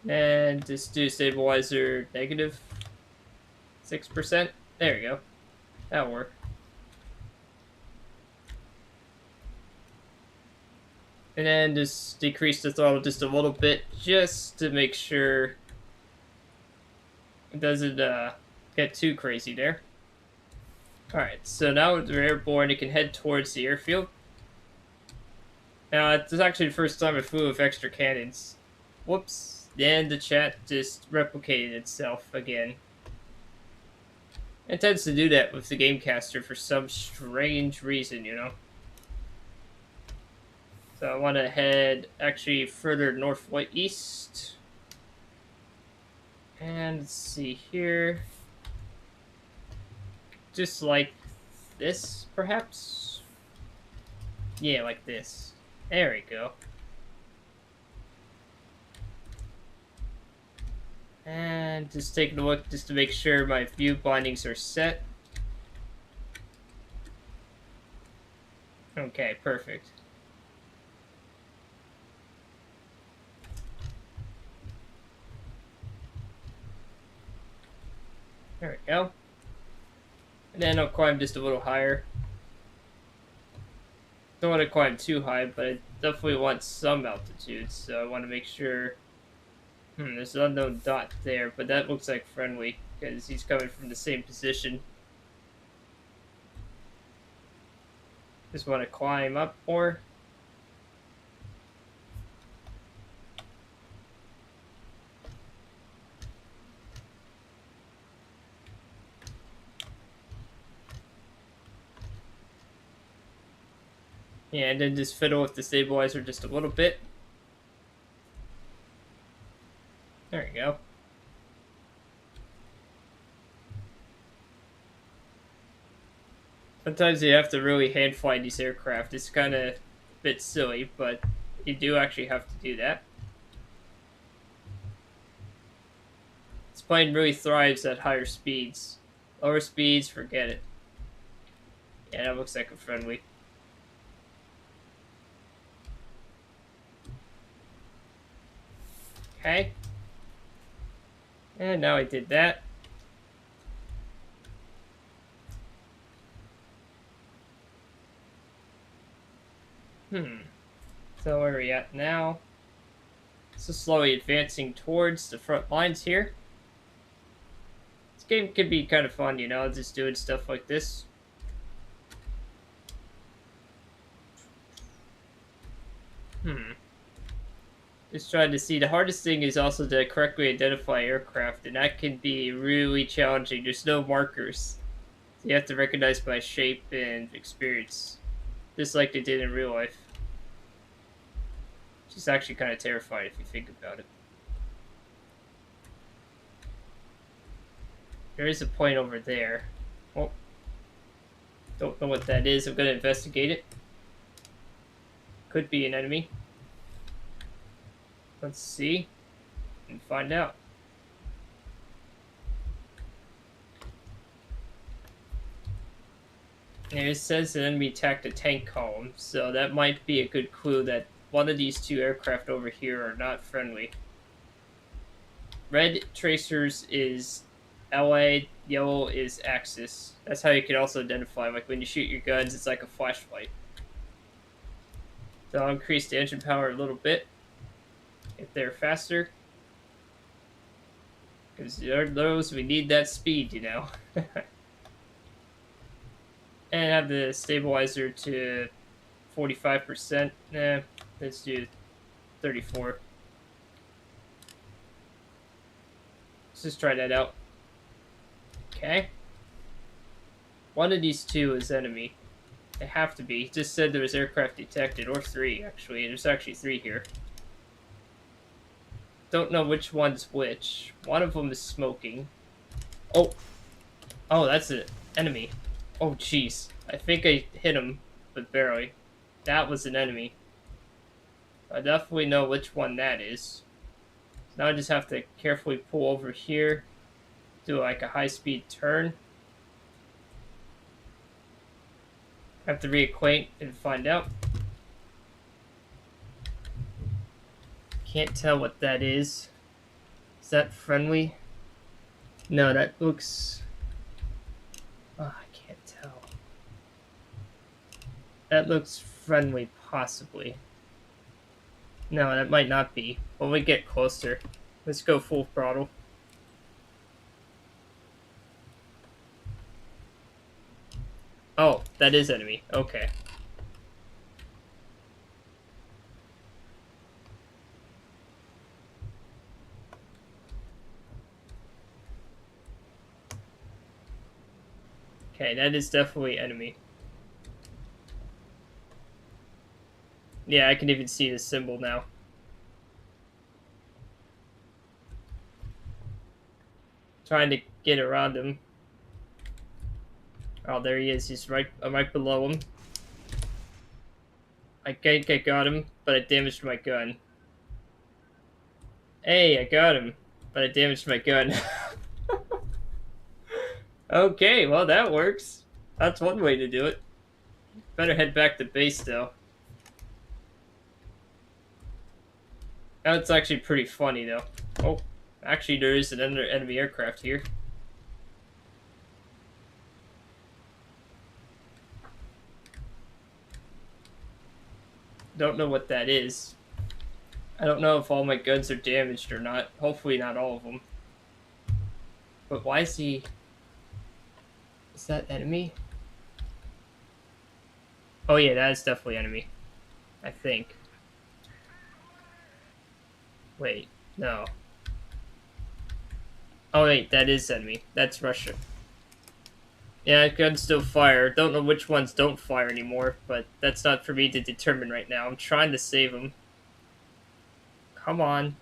And just do stabilizer negative 6%. There we go. That'll work. And then just decrease the throttle just a little bit, just to make sure it doesn't get too crazy there. Alright, so now we're airborne, it can head towards the airfield. Now, it's actually the first time I flew with extra cannons. Whoops. And the chat just replicated itself again. It tends to do that with the Gamecaster for some strange reason, you know? So I want to head actually further northwest. And let's see here. Just like this, perhaps? Yeah, like this. There we go. And just taking a look just to make sure my view bindings are set. Okay, perfect. There we go. And then I'll climb just a little higher. Don't want to climb too high, but I definitely want some altitude, so I want to make sure. There's an unknown dot there, but that looks like friendly, because he's coming from the same position. Just want to climb up more. Yeah, and then just fiddle with the stabilizer just a little bit. There we go. Sometimes you have to really hand fly these aircraft. It's kind of a bit silly, but you do actually have to do that. This plane really thrives at higher speeds. Lower speeds, forget it. Yeah, that looks like a friendly. Okay. And now I did that. So where are we at now? So slowly advancing towards the front lines here. This game can be kind of fun, you know, just doing stuff like this. Just trying to see. The hardest thing is also to correctly identify aircraft, and that can be really challenging. There's no markers. So you have to recognize by shape and experience, just like they did in real life. Which is actually kind of terrifying if you think about it. There is a point over there. Oh, don't know what that is. I'm going to investigate it. Could be an enemy. Let's see and find out. And it says an enemy attacked a tank column, so that might be a good clue that one of these two aircraft over here are not friendly. Red tracers is LA, yellow is Axis. That's how you can also identify, like when you shoot your guns, it's like a flashlight. So I'll increase the engine power a little bit if they're faster. Because those, we need that speed, you know. And have the stabilizer to 45%. Nah, let's do 34. Let's just try that out. Okay. One of these two is enemy. They have to be. He just said there was aircraft detected, or three, actually. There's actually three here. Don't know which one's which. One of them is smoking. Oh. Oh, that's an enemy. Oh, jeez. I think I hit him, but barely. That was an enemy. I definitely know which one that is. So now I just have to carefully pull over here. Do like a high-speed turn. Have to reacquaint and find out. Can't tell what that is. Is that friendly? No, that looks... Oh, I can't tell. That looks friendly, possibly. No, that might not be. When we get closer. Let's go full throttle. Oh, that is enemy. Okay. Okay, that is definitely enemy. Yeah, I can even see the symbol now. Trying to get around him. Oh, there he is. He's right below him. I think I got him, but I damaged my gun. Hey, I got him, but I damaged my gun. Okay, well that works. That's one way to do it. Better head back to base though. That's actually pretty funny though. Oh, actually there is another enemy aircraft here. Don't know what that is. I don't know if all my guns are damaged or not. Hopefully not all of them. But why is he... Is that enemy? Oh yeah, that is definitely enemy. I think. Wait, no. Oh wait, that is enemy. That's Russia. Yeah, guns still fire. Don't know which ones don't fire anymore, but that's not for me to determine right now. I'm trying to save them. Come on.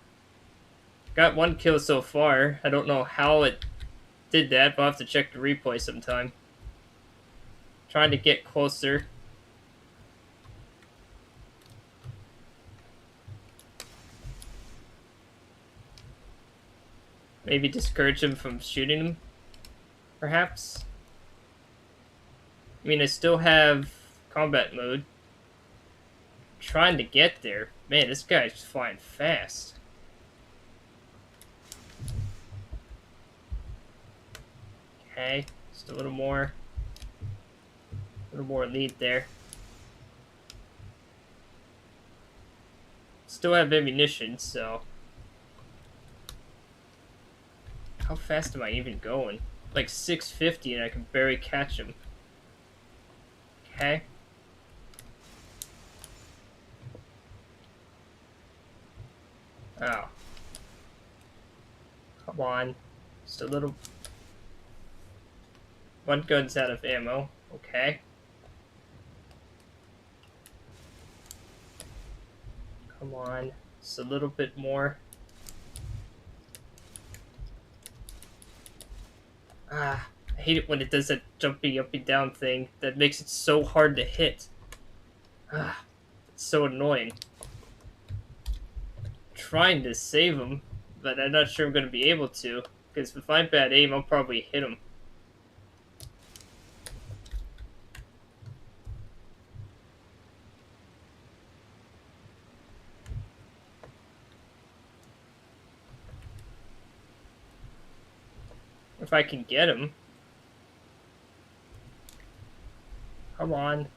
Got one kill so far. I don't know how it did that, but I'll have to check the replay sometime. Trying to get closer. Maybe discourage him from shooting him, perhaps. I mean, I still have combat mode. Trying to get there. Man, this guy's flying fast. Okay, just a little more lead there. Still have ammunition, so... How fast am I even going? Like 650 and I can barely catch him. Okay. Oh. Come on. Just a little... One gun's out of ammo. Okay. Come on. Just a little bit more. Ah. I hate it when it does that jumpy up and down thing. That makes it so hard to hit. Ah. It's so annoying. Trying to save him, but I'm not sure I'm going to be able to. Because if I'm bad aim, I'll probably hit him. If I can get him. Come on.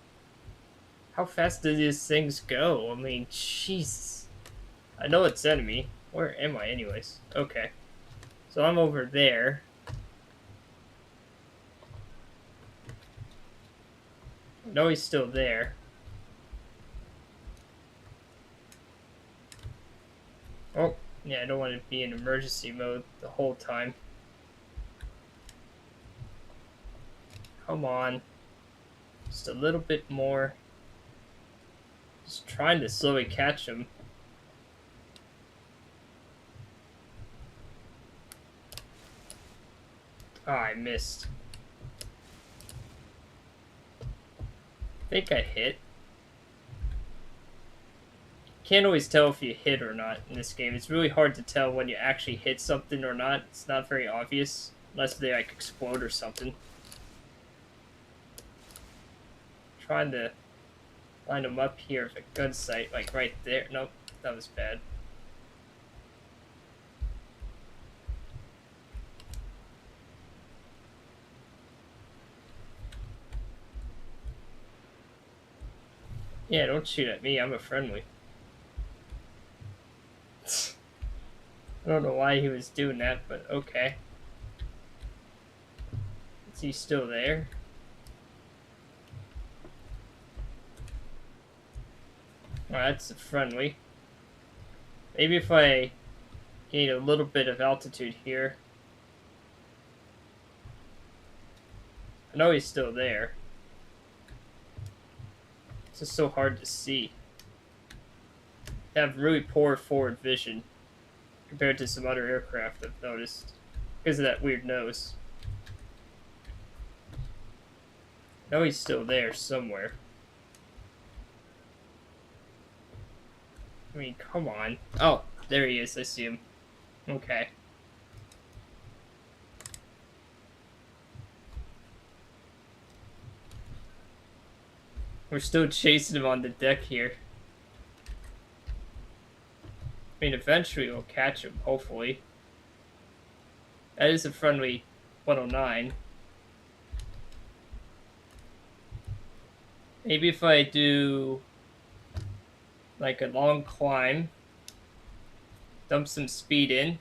How fast do these things go? I mean, Jesus. I know it's enemy. Where am I anyways? Okay. So I'm over there. I know he's still there. Oh, yeah, I don't want to be in emergency mode the whole time. Come on. Just a little bit more. Just trying to slowly catch him. Ah, I missed. I think I hit. Can't always tell if you hit or not in this game. It's really hard to tell when you actually hit something or not. It's not very obvious. Unless they like explode or something. Trying to line them up here with a gun sight, like right there. Nope, that was bad. Yeah, don't shoot at me. I'm a friendly. I don't know why he was doing that, but okay. Is he still there? Oh, that's a friendly. Maybe if I gain a little bit of altitude here. I know he's still there. It's just so hard to see. I have really poor forward vision compared to some other aircraft I've noticed because of that weird nose. I know he's still there somewhere. I mean, come on. Oh, there he is. I see him. Okay. We're still chasing him on the deck here. I mean, eventually we'll catch him, hopefully. That is a friendly 109. Maybe if I do like a long climb, dump some speed in,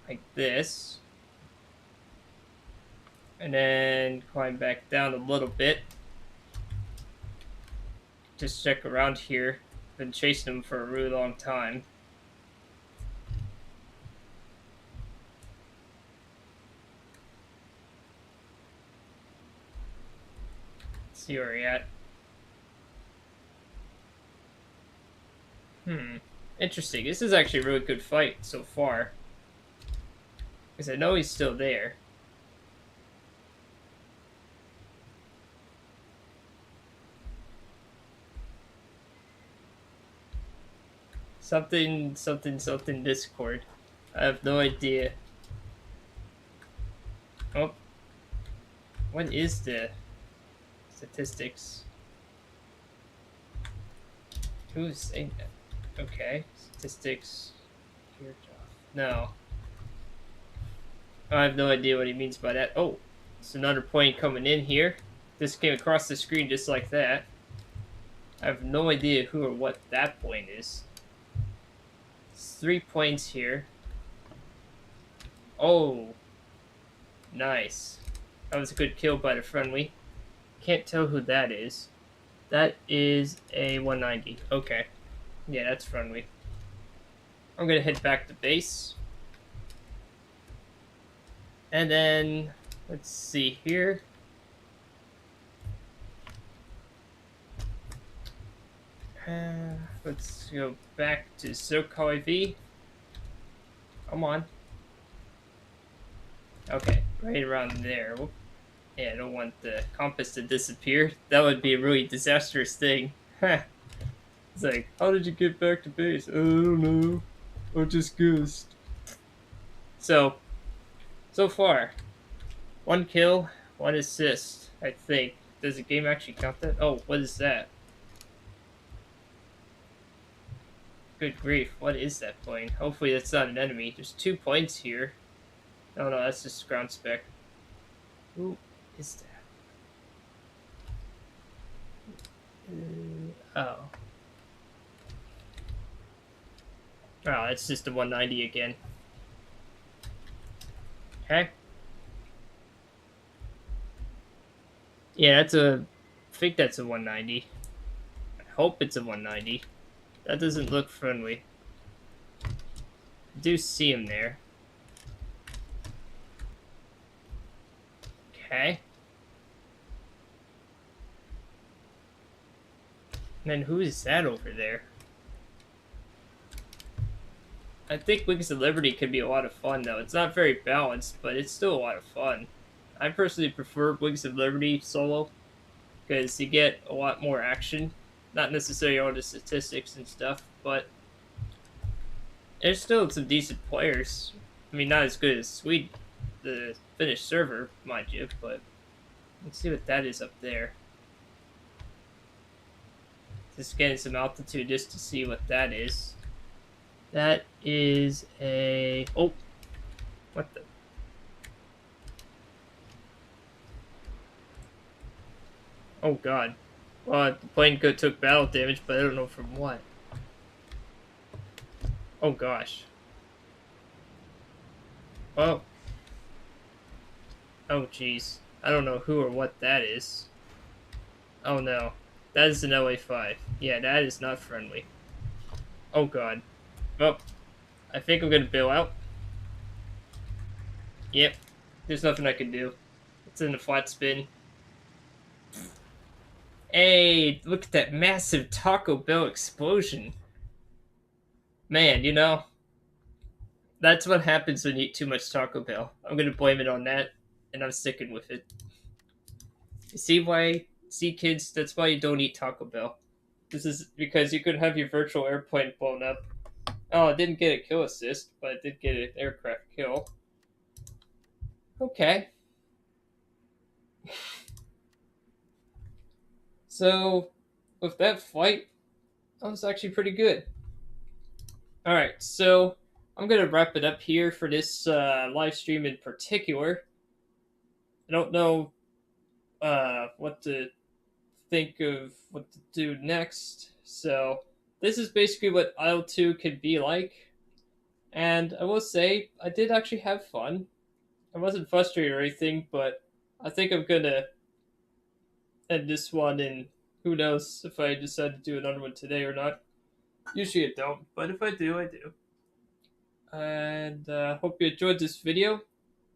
like this, and then climb back down a little bit. Just check around here. Been chasing him for a really long time. Let's see where we're at. Interesting. This is actually a really good fight so far. Because I know he's still there. Something Discord. I have no idea. Oh. What is the statistics? Who's saying that? Okay. Statistics. No. I have no idea what he means by that. Oh. It's another point coming in here. This came across the screen just like that. I have no idea who or what that point is. 3 points here. Oh. Nice. That was a good kill by the friendly. Can't tell who that is. That is a 190. Okay. Yeah, that's friendly. I'm gonna head back to base. And then, let's see here. Let's go back to Zircon IV. Come on. Okay, right around there. Whoop. Yeah, I don't want the compass to disappear. That would be a really disastrous thing. It's like, how did you get back to base? I don't know. I just guessed. So far, 1 kill, 1 assist, I think. Does the game actually count that? Oh, what is that? Good grief, what is that plane? Hopefully that's not an enemy. There's 2 points here. Oh no, that's just ground spec. Who is that? Oh. Oh, it's just a 190 again. Okay. Yeah, I think that's a 190. I hope it's a 190. That doesn't look friendly. I do see him there. Okay. And then who is that over there? I think Wings of Liberty could be a lot of fun, though. It's not very balanced, but it's still a lot of fun. I personally prefer Wings of Liberty solo, because you get a lot more action. Not necessarily all the statistics and stuff, but there's still some decent players. I mean, not as good as the Finnish server, mind you, but let's see what that is up there. Just getting some altitude just to see what that is. That is a... Oh! What the... Oh god. Well, the plane took battle damage, but I don't know from what. Oh gosh. Oh. Oh jeez. I don't know who or what that is. Oh no. That is an LA-5. Yeah, that is not friendly. Oh god. Well, I think I'm gonna bail out. Yep. There's nothing I can do. It's in a flat spin. Hey, look at that massive Taco Bell explosion. Man, you know, that's what happens when you eat too much Taco Bell. I'm gonna blame it on that, and I'm sticking with it. You see, kids, that's why you don't eat Taco Bell. This is because you could have your virtual airplane blown up. Oh, it didn't get a kill assist, but it did get an aircraft kill. Okay. So, with that flight, that was actually pretty good. Alright, so I'm going to wrap it up here for this live stream in particular. I don't know what to think of what to do next. So, this is basically what IL-2 can be like. And I will say, I did actually have fun. I wasn't frustrated or anything, but I think I'm going to end this one, and who knows if I decide to do another one today or not. Usually I don't, but if I do, I do. And hope you enjoyed this video.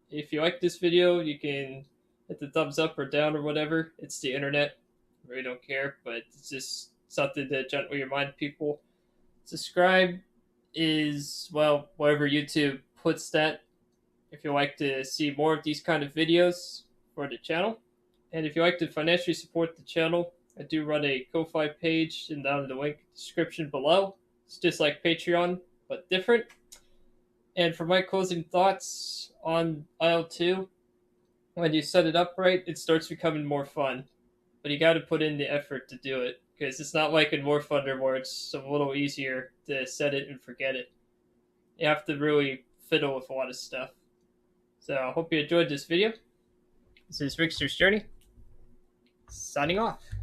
If you like this video, you can hit the thumbs up or down or whatever. It's the internet. I really don't care, but it's just something to gently remind people. Subscribe is, well, wherever YouTube puts that. If you like to see more of these kind of videos for the channel. And if you like to financially support the channel, I do run a Ko-Fi page and down in the link description below. It's just like Patreon, but different. And for my closing thoughts on IL-2, when you set it up right, it starts becoming more fun. But you got to put in the effort to do it, because it's not like in War Thunder where it's a little easier to set it and forget it. You have to really fiddle with a lot of stuff. So I hope you enjoyed this video. This is Rigsters Journey, signing off.